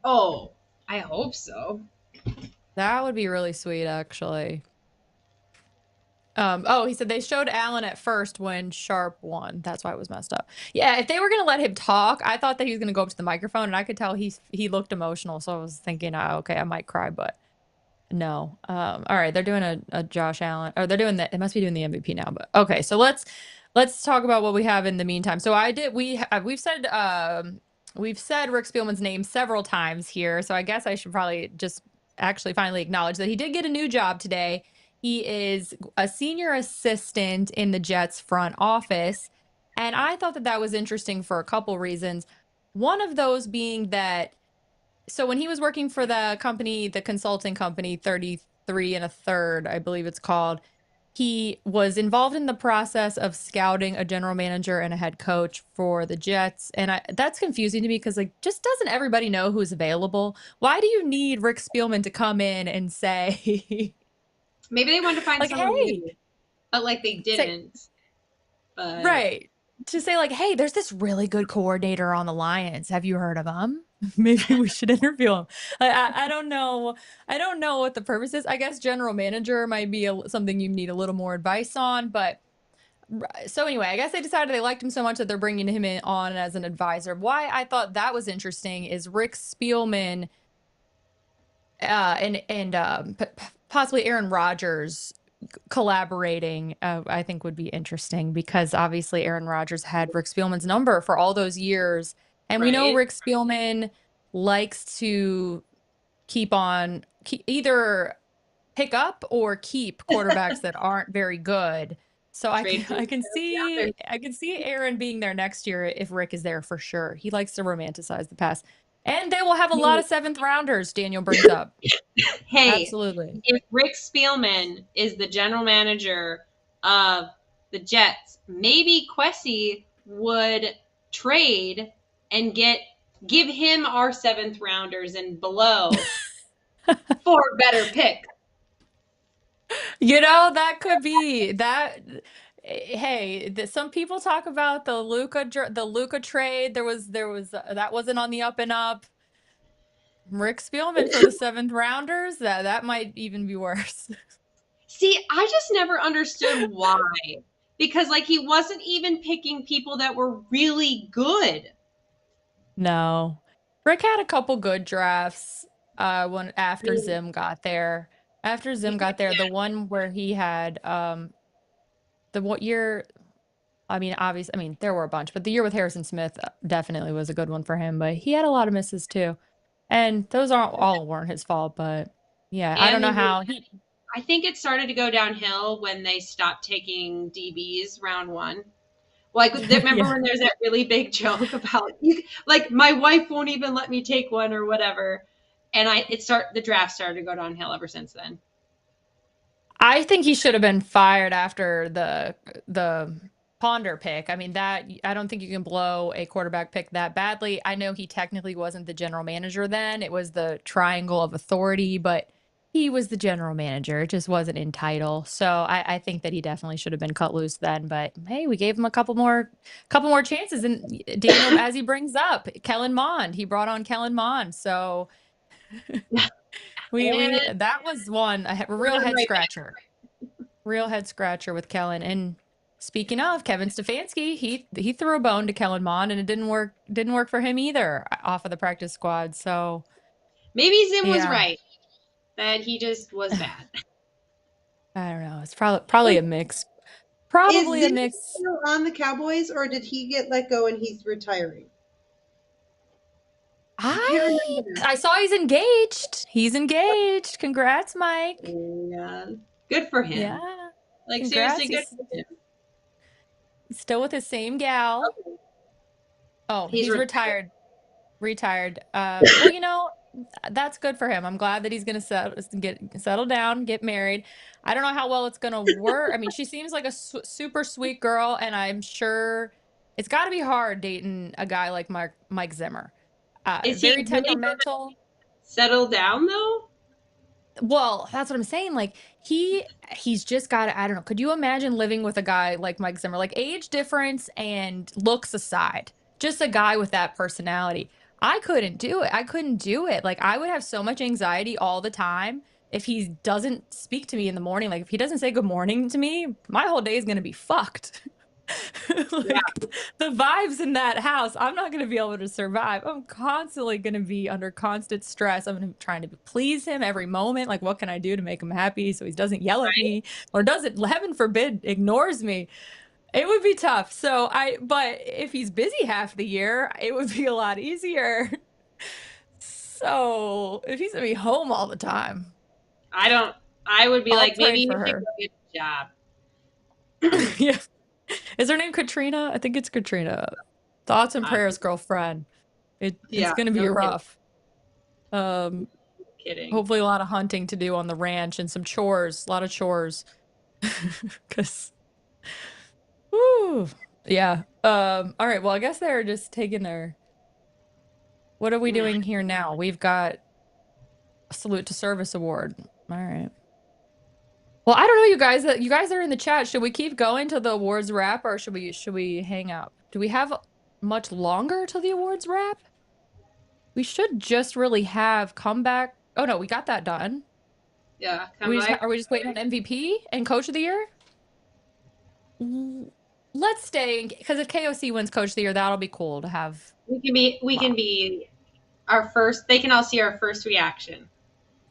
S3: Oh, I hope so.
S1: That would be really sweet, actually. He said they showed Allen at first when Sharp won. That's why it was messed up. Yeah, if they were gonna let him talk, I thought that he was gonna go up to the microphone, and I could tell he looked emotional. So I was thinking, okay, I might cry, but no. All right, they're doing a Josh Allen, or they're doing they must be doing the MVP now. But okay, so let's talk about what we have in the meantime. So we've said Rick Spielman's name several times here. So I guess I should probably just actually finally acknowledge that he did get a new job today. He is a senior assistant in the Jets front office. And I thought that was interesting for a couple reasons. One of those being that, so when he was working for the company, the consulting company, 33 and a third, I believe it's called, he was involved in the process of scouting a general manager and a head coach for the Jets. And that's confusing to me because, like, just doesn't everybody know who's available? Why do you need Rick Spielman to come in and say...
S3: Maybe they wanted to find
S1: like,
S3: someone
S1: hey,
S3: new, but like they didn't. But
S1: right. to say like, hey, there's this really good coordinator on the Lions. Have you heard of him? Maybe we should interview him. I don't know. I don't know what the purpose is. I guess general manager might be something you need a little more advice on. But so anyway, I guess they decided they liked him so much that they're bringing him in on as an advisor. Why I thought that was interesting is Rick Spielman and possibly Aaron Rodgers collaborating, I think would be interesting because obviously Aaron Rodgers had Rick Spielman's number for all those years. And we know
S3: Right.
S1: Rick Spielman likes to either pick up or keep quarterbacks that aren't very good. So
S3: Trade
S1: I can
S3: yeah,
S1: see Aaron being there next year if Rick is there for sure. He likes to romanticize the past. And they will have a lot of seventh rounders, Daniel brings up.
S3: hey,
S1: Absolutely.
S3: if Rick Spielman is the general manager of the Jets, maybe Quessy would trade and give him our seventh rounders and below for better picks.
S1: You know, that could be that. Hey, some people talk about the Luka trade. There was that wasn't on the up and up. Rick Spielman for the seventh rounders. That might even be worse.
S3: See, I just never understood why. Because like he wasn't even picking people that were really good.
S1: No, Rick had a couple good drafts. When after Zim got there, the one where he had the what year? I mean, obviously, I mean there were a bunch, but the year with Harrison Smith definitely was a good one for him. But he had a lot of misses too. And those aren't all weren't his fault, but yeah, I don't
S3: And
S1: know how he.
S3: I think it started to go downhill when they stopped taking DBs round one. Like, remember
S1: Yeah.
S3: when there's that really big joke about like my wife won't even let me take one or whatever, and the draft started to go downhill ever since then.
S1: I think he should have been fired after the Ponder pick. I mean, that I don't think you can blow a quarterback pick that badly. I know he technically wasn't the general manager then. It was the triangle of authority, but he was the general manager. It just wasn't in title. So I think that he definitely should have been cut loose then. But hey, we gave him a couple more chances. And Daniel, as he brings up, Kellen Mond, he brought on Kellen Mond. So we
S3: And
S1: that was a real head scratcher. Real head scratcher with Kellen. And speaking of Kevin Stefanski, he threw a bone to Kellen Mond and it didn't work for him either off of the practice squad. So
S3: maybe Zim was
S1: yeah.
S3: right that he just was bad.
S1: I don't know. It's probably a mix. Probably
S5: Is
S1: a
S5: Zim
S1: mix.
S5: still on the Cowboys, or did he get let go and he's retiring?
S1: I saw he's engaged. He's engaged. Congrats, Mike.
S3: Yeah, good for him.
S1: Yeah.
S3: Like
S1: Congrats.
S3: seriously, good for him.
S1: He's still with his same gal. Oh, he's retired. Retired. Well, you know, that's good for him. I'm glad that he's gonna settle down, get married. I don't know how well it's gonna work. I mean, she seems like a super sweet girl, and I'm sure it's got to be hard dating a guy like Mike Zimmer.
S3: Is
S1: Very
S3: he really
S1: temperamental.
S3: settle down though?
S1: Well, that's what I'm saying. Like he's just got I don't know. Could you imagine living with a guy like Mike Zimmer? Like age difference and looks aside, just a guy with that personality. I couldn't do it. I couldn't do it. Like I would have so much anxiety all the time if he doesn't speak to me in the morning. Like if he doesn't say good morning to me, my whole day is going to be fucked. Like the vibes in that house, I'm not going to be able to survive. I'm constantly going to be under constant stress. I'm going to trying to please him every moment. Like, what can I do to make him happy so he doesn't yell at me or doesn't, heaven forbid, ignores me? It would be tough. But if he's busy half the year, it would be a lot easier. So if he's going to be home all the time,
S3: I would be
S1: I'll
S3: like, maybe
S1: trade
S3: you
S1: for
S3: should
S1: her.
S3: go get a job.
S1: Yeah. Is her name Katrina? I think it's Katrina. Thoughts and prayers, girlfriend. It's going to be
S3: no
S1: rough.
S3: Kidding.
S1: Hopefully a lot of hunting to do on the ranch and some chores, a lot of chores. Cause woo. Yeah. All right, well, I guess they're just taking their What are we doing here now? We've got a salute to service award. All right. Well, I don't know, you guys. You guys are in the chat. Should we keep going to the awards wrap, or should we hang out? Do we have much longer to the awards wrap? We should just really have comeback. Oh no, we got that done.
S3: Yeah, come back.
S1: Are we just waiting on MVP and Coach of the Year? Let's stay because if KOC wins Coach of the Year, that'll be cool to have.
S3: We can be our first. They can all see our first reaction.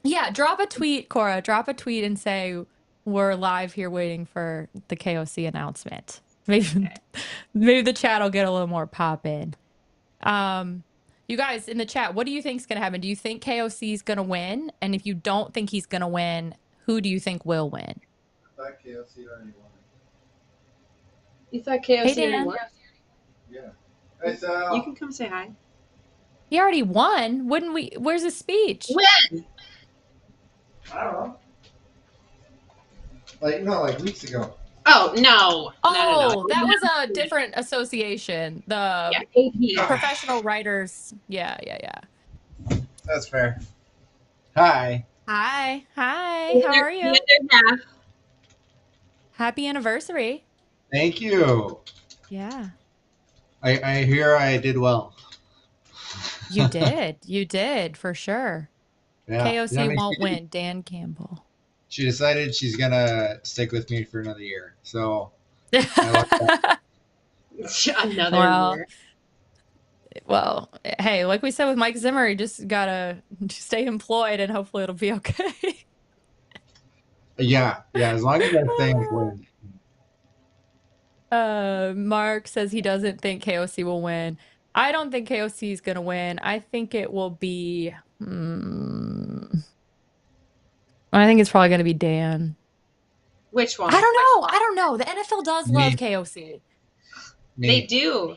S1: Yeah, drop a tweet, Cora. Drop a tweet and say we're live here waiting for the KOC announcement. Maybe the chat will get a little more pop in. You guys in the chat, what do you think is gonna happen? Do you think KOC is gonna win? And if you don't think he's gonna win, who do you think will win?
S6: I thought KFC already won.
S3: You thought KOC
S1: Hey, Dan.
S3: already won?
S6: Yeah. Hey, Sal.
S3: You can come say hi.
S1: He already won. Wouldn't we? Where's his speech?
S3: When?
S6: I don't know. Like, no, like weeks ago.
S3: Oh no.
S1: Oh, that was a different association. The
S3: AP.
S1: Professional Writers. Yeah.
S6: That's fair. Hi.
S1: Hi. How are you? Happy anniversary.
S6: Thank you.
S1: Yeah.
S6: I hear I did well.
S1: You did for sure.
S6: Yeah.
S1: KOC won't win. Dan Campbell.
S6: She decided she's gonna stick with me for another year. So I like that.
S3: Another
S1: Well,
S3: year.
S1: Well, hey, like we said with Mike Zimmer, you just gotta stay employed and hopefully it'll be okay.
S6: Yeah, as long as I stay employed.
S1: Mark says he doesn't think KOC will win. I don't think KOC is gonna win. I think it will be. I think it's probably gonna be Dan.
S3: Which one?
S1: I don't know. The NFL does love KOC.
S3: They do.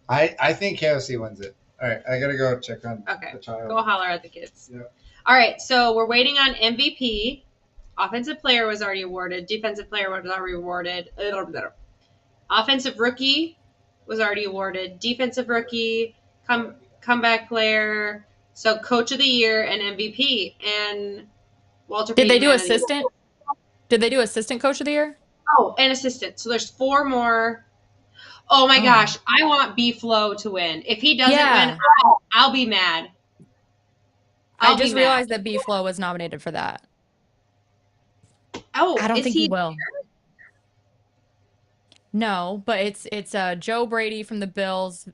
S6: I think KFC wins it. All right, I gotta go check on the child.
S3: Go holler at the kids.
S6: Yeah.
S3: All right, so we're waiting on MVP. Offensive player was already awarded. Defensive player was already awarded. Offensive rookie was already awarded. Defensive rookie, comeback player. So coach of the year and MVP. And Walter.
S1: Did they do assistant? Did they do assistant coach of the year?
S3: Oh, and assistant. So there's 4 more. Oh my gosh, I want B-Flow to win. If he doesn't win, I'll be mad.
S1: I just realized that B-Flow was nominated for that.
S3: Oh,
S1: I don't think he will. No, but it's Joe Brady from the Bills,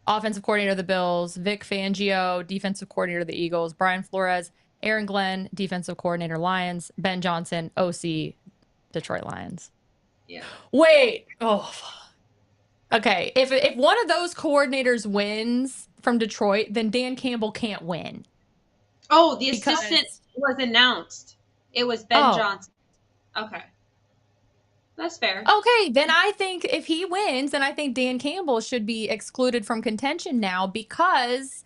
S1: offensive coordinator of the Bills, Vic Fangio, defensive coordinator of the Eagles, Brian Flores, Aaron Glenn, defensive coordinator Lions, Ben Johnson, OC, Detroit Lions.
S3: Yeah.
S1: Wait. Oh. Okay. If one of those coordinators wins from Detroit, then Dan Campbell can't win.
S3: Oh, the assistant was announced. It was Ben Johnson. Okay. That's fair.
S1: Okay, then I think if he wins, then I think Dan Campbell should be excluded from contention now because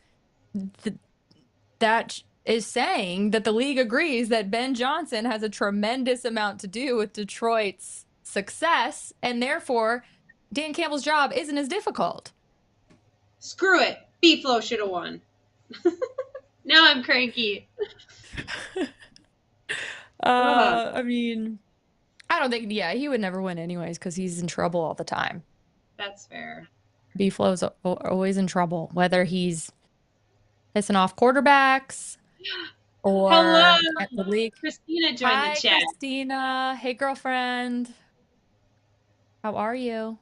S1: that is saying that the league agrees that Ben Johnson has a tremendous amount to do with Detroit's success, and therefore Dan Campbell's job isn't as difficult.
S3: Screw it. B-Flow should have won. Now I'm cranky.
S1: I mean, I don't think, he would never win anyways because he's in trouble all the time.
S3: That's fair.
S1: B-Flow's always in trouble, whether he's pissing off quarterbacks or at the league.
S3: Christina joined the chat.
S1: Christina. Hey, girlfriend. How are you?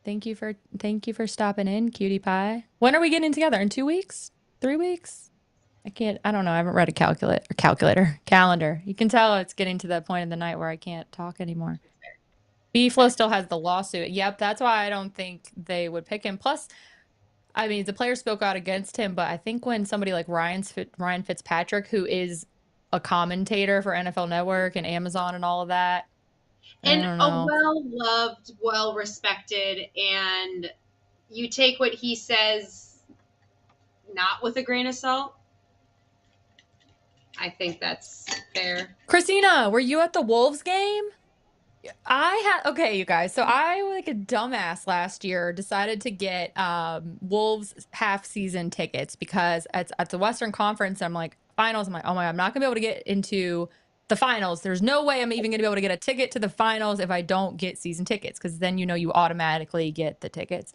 S1: Thank you for stopping in, cutie pie. When are we getting together? In 2 weeks? 3 weeks? I don't know. I haven't read a calendar. You can tell it's getting to that point in the night where I can't talk anymore. B-Flow still has the lawsuit. Yep, that's why I don't think they would pick him. Plus, I mean, the player spoke out against him, but I think when somebody like Ryan Fitzpatrick, who is a commentator for NFL Network and Amazon and all of that,
S3: and a well-loved, well-respected, and you take what he says not with a grain of salt. I think that's fair.
S1: Christina, were you at the Wolves game? Okay, you guys. So I, like a dumbass last year, decided to get Wolves half-season tickets because at the Western Conference, I'm like, finals, I'm like, oh my God, I'm not going to be able to get into the finals. There's no way I'm even going to be able to get a ticket to the finals if I don't get season tickets, because then, you know, you automatically get the tickets.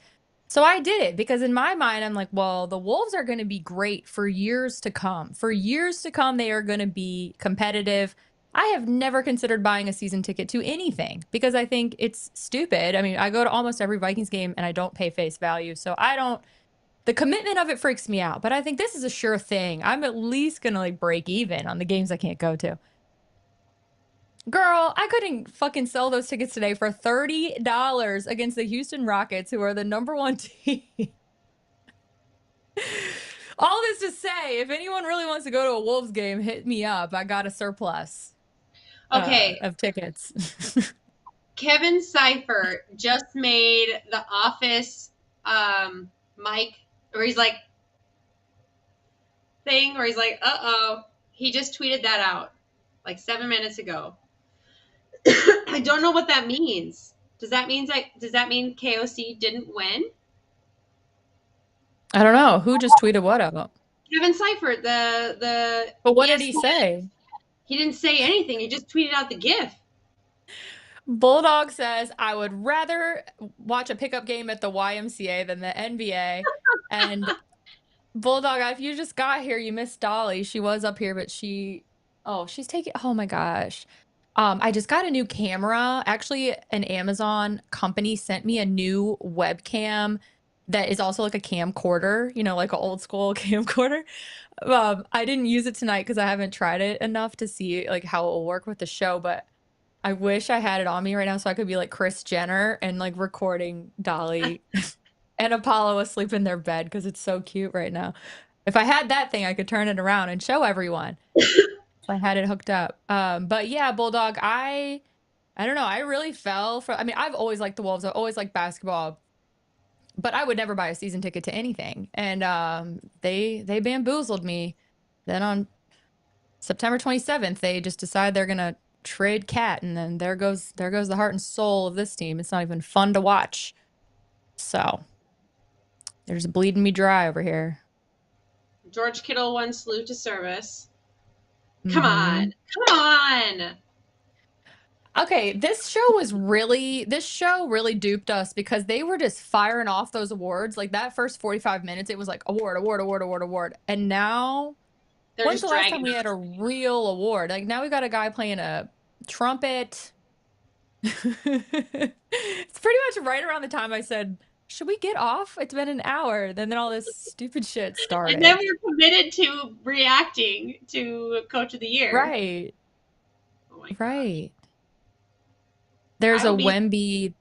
S1: So I did it because in my mind, I'm like, well, the Wolves are going to be great for years to come. For years to come, they are going to be competitive. I have never considered buying a season ticket to anything because I think it's stupid. I mean, I go to almost every Vikings game and I don't pay face value. So the commitment of it freaks me out. But I think this is a sure thing. I'm at least going to like break even on the games I can't go to. Girl, I couldn't fucking sell those tickets today for $30 against the Houston Rockets, who are the #1 team. All this to say, if anyone really wants to go to a Wolves game, hit me up. I got a surplus of tickets.
S3: Kevin Cipher just made the Office mic where he's like thing where he's like, uh-oh. He just tweeted that out like 7 minutes ago. I don't know what that means. Does that mean KOC didn't win?
S1: I don't know. Who just tweeted what about?
S3: Kevin Cipher, the
S1: But what did he say?
S3: He didn't say anything. He just tweeted out the GIF.
S1: Bulldog says, I would rather watch a pickup game at the YMCA than the NBA. And Bulldog, if you just got here, you missed Dolly. She was up here, but she's taking, oh my gosh. I just got a new camera. Actually, an Amazon company sent me a new webcam that is also like a camcorder, you know, like an old school camcorder. I didn't use it tonight because I haven't tried it enough to see like how it will work with the show, but I wish I had it on me right now so I could be like Kris Jenner and like recording Dolly and Apollo asleep in their bed because it's so cute right now. If I had that thing, I could turn it around and show everyone. I had it hooked up. But yeah, Bulldog, I don't know. I really fell for, I mean, I've always liked the Wolves. I've always liked basketball, but I would never buy a season ticket to anything. And they bamboozled me. Then on September 27th, they just decide they're going to trade Cat, and then there goes the heart and soul of this team. It's not even fun to watch. So they're just bleeding me dry over here.
S3: George Kittle won salute to service. Come on. Come on.
S1: Okay, this show really duped us because they were just firing off those awards. Like that first 45 minutes, it was like award. And now, when's the last time we had a real award? Like now we got a guy playing a trumpet. It's pretty much right around the time I said, should we get off? It's been an hour. Then all this stupid shit started.
S3: And then we're committed to reacting to Coach of the Year.
S1: Right.
S3: Oh my
S1: right. There's a Wemby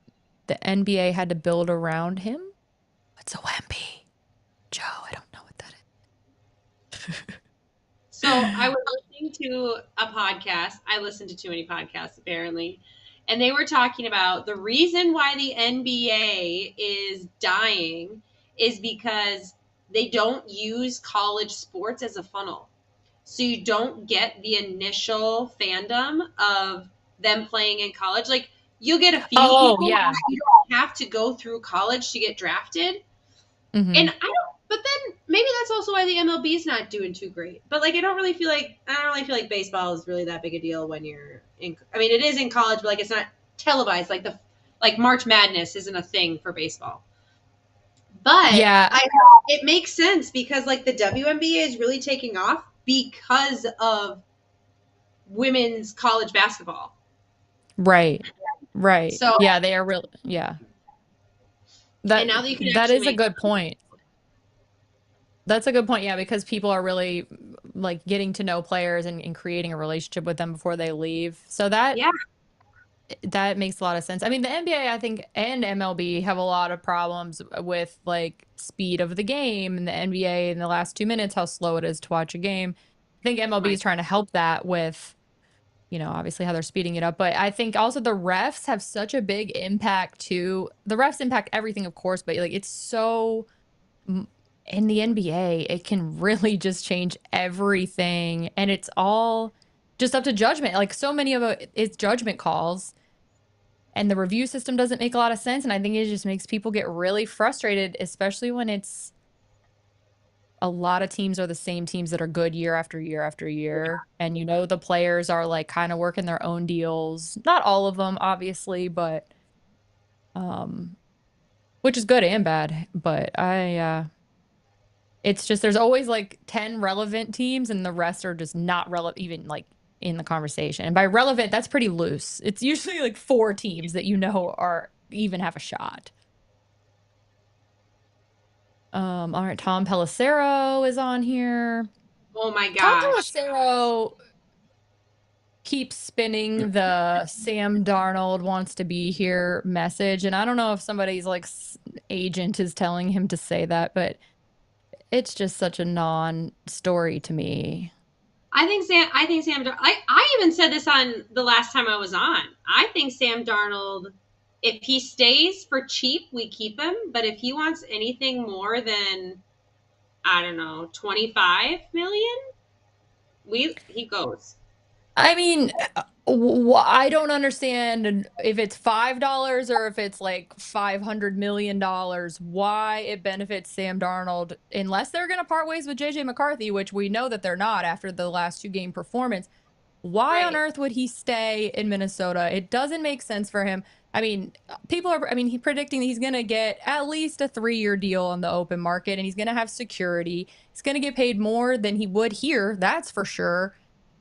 S1: the NBA had to build around him. What's a Wemby? Joe, I don't know what that is.
S3: So I was listening to a podcast. I listened to too many podcasts, apparently. And they were talking about the reason why the NBA is dying is because they don't use college sports as a funnel. So you don't get the initial fandom of them playing in college. Like you'll get a few people.
S1: Yeah.
S3: You don't have to go through college to get drafted.
S1: Mm-hmm.
S3: And but then maybe that's also why the MLB is not doing too great. But like I don't really feel like baseball is really that big a deal when you're in. I mean, it is in college, but like it's not televised. Like March Madness isn't a thing for baseball. But
S1: yeah,
S3: it makes sense because like the WNBA is really taking off because of women's college basketball.
S1: Right.
S3: So
S1: yeah, they are really
S3: and now that you can
S1: that is a good point. That's a good point, yeah, because people are really like getting to know players and creating a relationship with them before they leave. So that makes a lot of sense. I mean, the NBA, I think, and MLB have a lot of problems with like speed of the game, and the NBA in the last 2 minutes, how slow it is to watch a game. I think MLB is trying to help that with, you know, obviously how they're speeding it up. But I think also the refs have such a big impact too. The refs impact everything, of course, but like it's so in the NBA, it can really just change everything. And it's all just up to judgment. Like so many of it's judgment calls. And the review system doesn't make a lot of sense. And I think it just makes people get really frustrated, especially when it's a lot of teams are the same teams that are good year after year after year. And the players are like kind of working their own deals. Not all of them, obviously, but which is good and bad. But it's just there's always like 10 relevant teams and the rest are just not relevant even like in the conversation. And by relevant, that's pretty loose. It's usually like 4 teams that are even have a shot. All right, Tom Pelissero is on here.
S3: Oh my
S1: Tom
S3: gosh.
S1: Pelissero keeps spinning the Sam Darnold wants to be here message. And I don't know if somebody's like agent is telling him to say that, but it's just such a non-story to me.
S3: I think Sam Darnold, I even said this on the last time I was on. I think Sam Darnold, if he stays for cheap, we keep him. But if he wants anything more than, I don't know, 25 million, he goes.
S1: I mean, I don't understand if it's $5 or if it's like $500 million, why it benefits Sam Darnold, unless they're going to part ways with JJ McCarthy, which we know that they're not after the last 2-game performance. Why on earth would he stay in Minnesota? It doesn't make sense for him. I mean, he's predicting he's going to get at least a 3-year deal on the open market and he's going to have security. He's going to get paid more than he would here. That's for sure.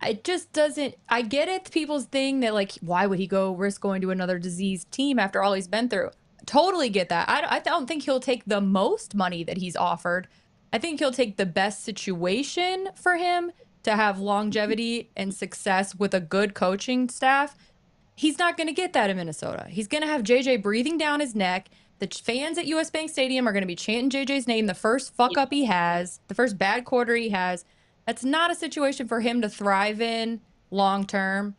S1: It just doesn't. I get it. People's thing that like, why would he risk going to another diseased team after all he's been through? Totally get that. I don't think he'll take the most money that he's offered. I think he'll take the best situation for him to have longevity and success with a good coaching staff. He's not going to get that in Minnesota. He's going to have JJ breathing down his neck. The fans at US Bank Stadium are going to be chanting JJ's name the first fuck up he has, the first bad quarter he has. That's not a situation for him to thrive in long term.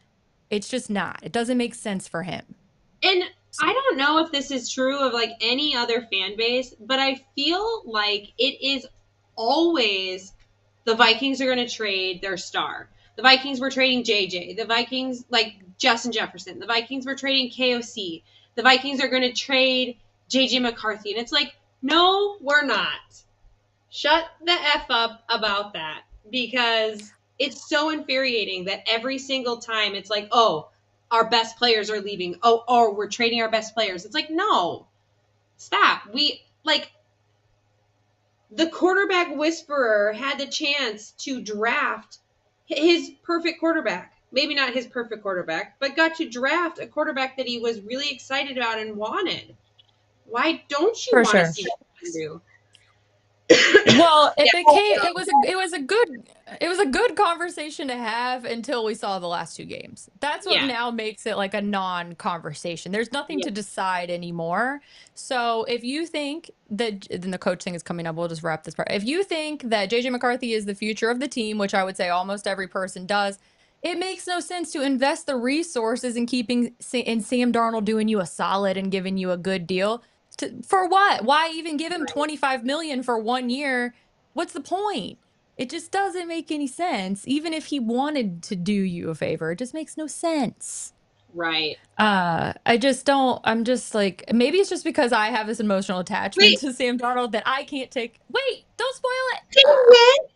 S1: It's just not. It doesn't make sense for him.
S3: And I don't know if this is true of like any other fan base, but I feel like it is always the Vikings are going to trade their star. The Vikings were trading JJ. The Vikings, like Justin Jefferson. The Vikings were trading KOC. The Vikings are going to trade JJ McCarthy. And it's like, no, we're not. Shut the F up about that. Because it's so infuriating that every single time it's like, oh, our best players are leaving. Oh, we're trading our best players. It's like, no, stop. The quarterback whisperer had the chance to draft his perfect quarterback. Maybe not his perfect quarterback, but got to draft a quarterback that he was really excited about and wanted. Why don't you want to see what he can do?
S1: Well, it was a good conversation to have until we saw the last 2 games. That's what now makes it like a non-conversation. There's nothing to decide anymore. So if you think that, then the coach thing is coming up, we'll just wrap this part. If you think that JJ McCarthy is the future of the team, which I would say almost every person does, it makes no sense to invest the resources in keeping Sam Darnold doing you a solid and giving you a good deal. For what? Why even give him $25 million for 1 year? What's the point? It just doesn't make any sense. Even if he wanted to do you a favor, it just makes no sense.
S3: Right.
S1: I just don't. I'm just like, maybe it's just because I have this emotional attachment to Sam Darnold that I can't take. Wait, don't spoil it.
S3: Did you win?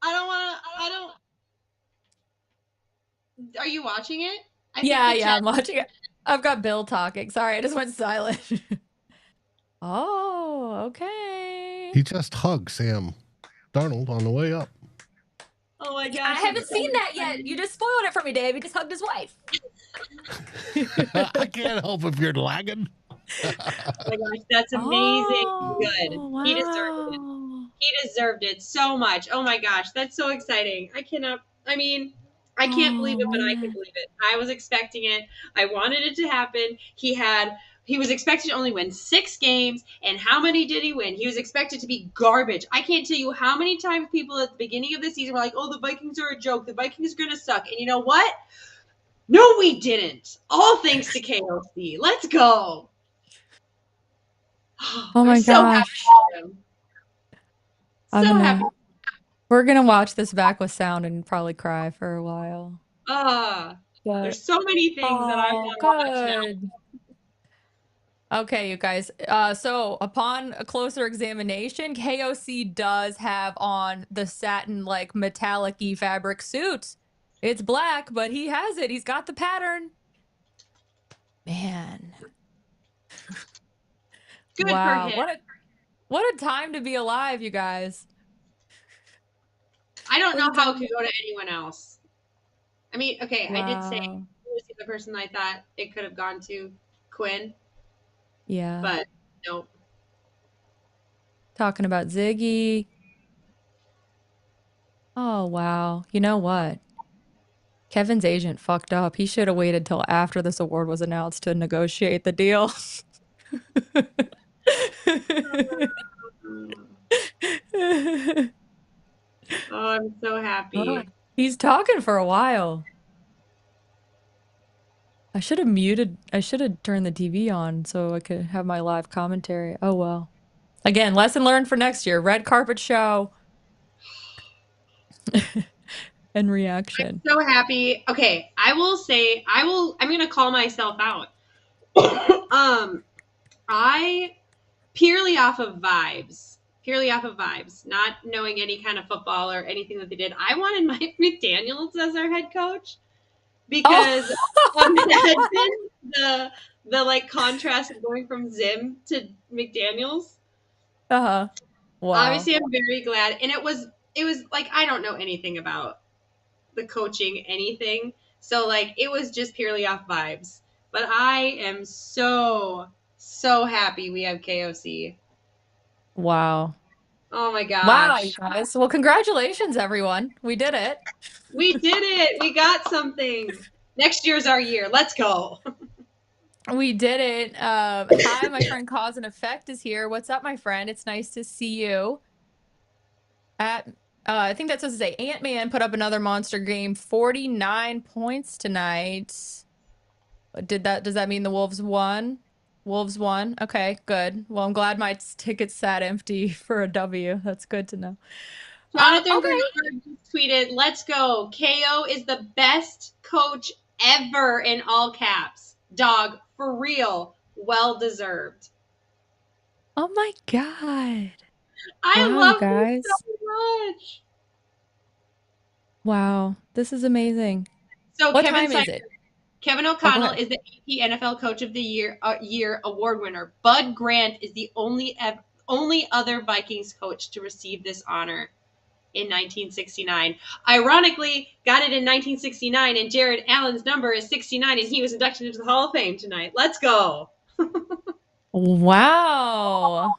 S3: I don't. Are you watching it?
S1: Yeah, I'm watching it. I've got Bill talking. Sorry, I just went silent. Oh, okay.
S4: He just hugged Sam Darnold on the way up.
S3: Oh my gosh.
S1: I haven't seen that yet. You just spoiled it for me, Dave. He just hugged his wife.
S4: I can't help if you're lagging.
S3: Oh my gosh, that's amazing. Good.
S1: Wow.
S3: He deserved it. He deserved it so much. Oh my gosh, that's so exciting. I can't believe it, but I can believe it. I was expecting it. I wanted it to happen. He was expected to only win 6 games, and how many did he win? He was expected to be garbage. I can't tell you how many times people at the beginning of the season were like, oh, the Vikings are a joke. The Vikings are going to suck. And you know what? No, we didn't. All thanks to KOC. Let's go.
S1: Oh my gosh.
S3: So happy.
S1: We're going to watch this back with sound and probably cry for a while.
S3: There's so many things that I want to watch now.
S1: Okay, you guys. So upon a closer examination, KOC does have on the satin like metallic-y fabric suit. It's black, but he has it. He's got the pattern. Man.
S3: Good for
S1: Wow.
S3: him.
S1: What a time to be alive, you guys.
S3: I don't
S1: What a
S3: know how it
S1: time.
S3: could go to anyone else. I mean, okay, I did say
S1: Wow.
S3: who was the person I thought it could have gone to, Quinn,
S1: Yeah.
S3: but no.
S1: Talking about Ziggy. Oh, wow. You know what? Kevin's agent fucked up. He should have waited till after this award was announced to negotiate the deal.
S3: Oh, I'm so happy.
S1: He's talking for a while. I should have turned the TV on so I could have my live commentary. Oh well. Again, lesson learned for next year. Red carpet show and reaction.
S3: So happy. Okay, I will say I'm gonna call myself out. I purely off of vibes, not knowing any kind of football or anything that they did. I wanted Mike McDaniels as our head coach because imagine the like contrast of going from Zim to McDaniels.
S1: Uh-huh. Wow.
S3: Obviously, I'm very glad, and it was like I don't know anything about the coaching anything, so like it was just purely off vibes. But I am so happy we have KOC.
S1: Wow.
S3: Oh my
S1: Wow, you
S3: gosh.
S1: guys. Well, congratulations, everyone. We did it.
S3: We did it. We got something. Next year's our year. Let's go.
S1: We did it. Hi, my friend Cause and Effect is here. What's up, my friend? It's nice to see you. I think that's supposed to say Ant-Man put up another monster game, 49 points tonight. Does that mean the Wolves won? Wolves won. Okay, good. Well, I'm glad my ticket sat empty for a W. That's good to know.
S3: Jonathan
S1: Okay.
S3: Bernard just tweeted, "Let's go. KO is the best coach ever," in all caps. Dog, for real. Well deserved.
S1: Oh my God.
S3: I
S1: Wow,
S3: love
S1: you guys.
S3: this so much.
S1: Wow, this is amazing.
S3: So
S1: What time is it?
S3: Kevin
S1: go
S3: O'Connell
S1: ahead.
S3: is the AP NFL Coach of the Year award winner. Bud Grant is the only other Vikings coach to receive this honor in 1969. Ironically, got it in 1969, and Jared Allen's number is 69, and he was inducted into the Hall of Fame tonight. Let's go.
S1: Wow.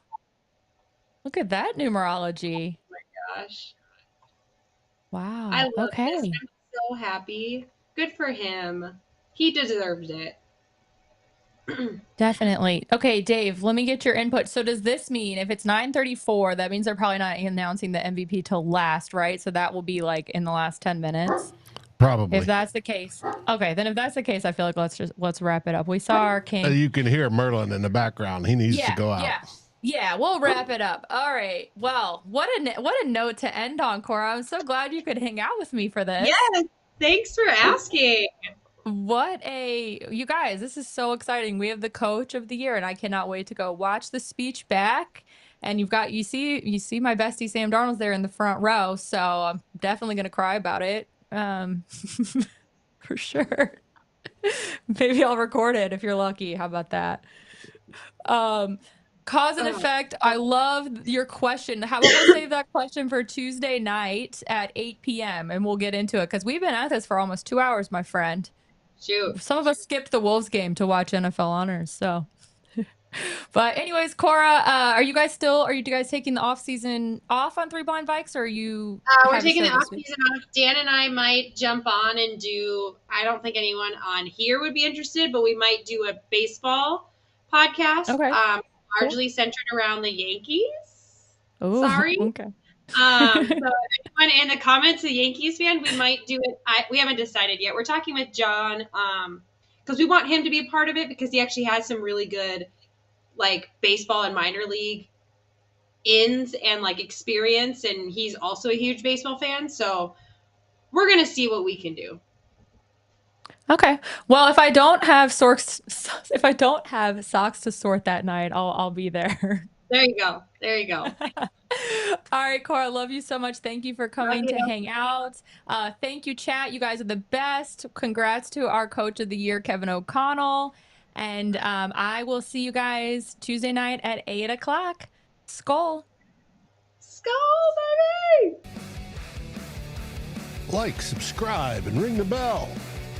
S1: Look at that numerology.
S3: Gosh.
S1: Wow.
S3: I love
S1: Okay.
S3: this. I'm so happy. Good for him. He deserves it.
S1: Definitely. Okay, Dave, let me get your input. So does this mean if it's 9:34, that means they're probably not announcing the MVP till last, right? So that will be like in the last 10 minutes.
S4: Probably.
S1: If that's the case. Okay, then if that's the case, I feel like let's wrap it up. We saw our king.
S4: You can hear Merlin in the background. He needs to go out.
S1: Yeah, we'll wrap it up. All right. Well, what a note to end on, Cora. I'm so glad you could hang out with me for this.
S3: Yes, thanks for asking.
S1: You guys, this is so exciting. We have the coach of the year, and I cannot wait to go watch the speech back. And you see my bestie Sam Darnold's there in the front row, so I'm definitely gonna cry about it. For sure. Maybe I'll record it if you're lucky. How about that? Cause and effect. I love your question. How about we'll save that question for Tuesday night at 8 p.m. and we'll get into it because we've been at this for almost 2 hours, my friend.
S3: Shoot.
S1: Some of us skipped the Wolves game to watch NFL honors. So, but anyways, Cora, are you guys taking the off season off on Three Blind Vikes, or are you?
S3: We're taking the off season off. Dan and I might jump on and do. I don't think anyone on here would be interested, but we might do a baseball podcast.
S1: Okay.
S3: Largely centered around the Yankees.
S1: Oh,
S3: sorry.
S1: Okay.
S3: So if anyone in the comments, a Yankees fan, we might do it. We haven't decided yet. We're talking with John because we want him to be a part of it because he actually has some really good like baseball and minor league ins and like experience, and he's also a huge baseball fan. So we're gonna see what we can do.
S1: Okay. Well, if I don't have socks to sort that night, I'll be there.
S3: There you go. There you go.
S1: All right, Cora, love you so much. Thank you for coming to hang out. Thank you, chat. You guys are the best. Congrats to our coach of the year, Kevin O'Connell. And I will see you guys Tuesday night at 8 o'clock. SKOL.
S3: SKOL, baby!
S4: Like, subscribe, and ring the bell.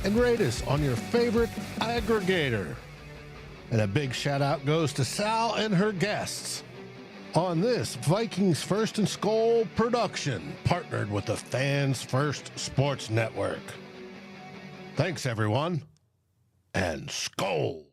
S4: And rate us on your favorite aggregator. And a big shout out goes to Sal and her guests on this Vikings First and SKOL production, partnered with the Fans First Sports Network. Thanks, everyone, and SKOL.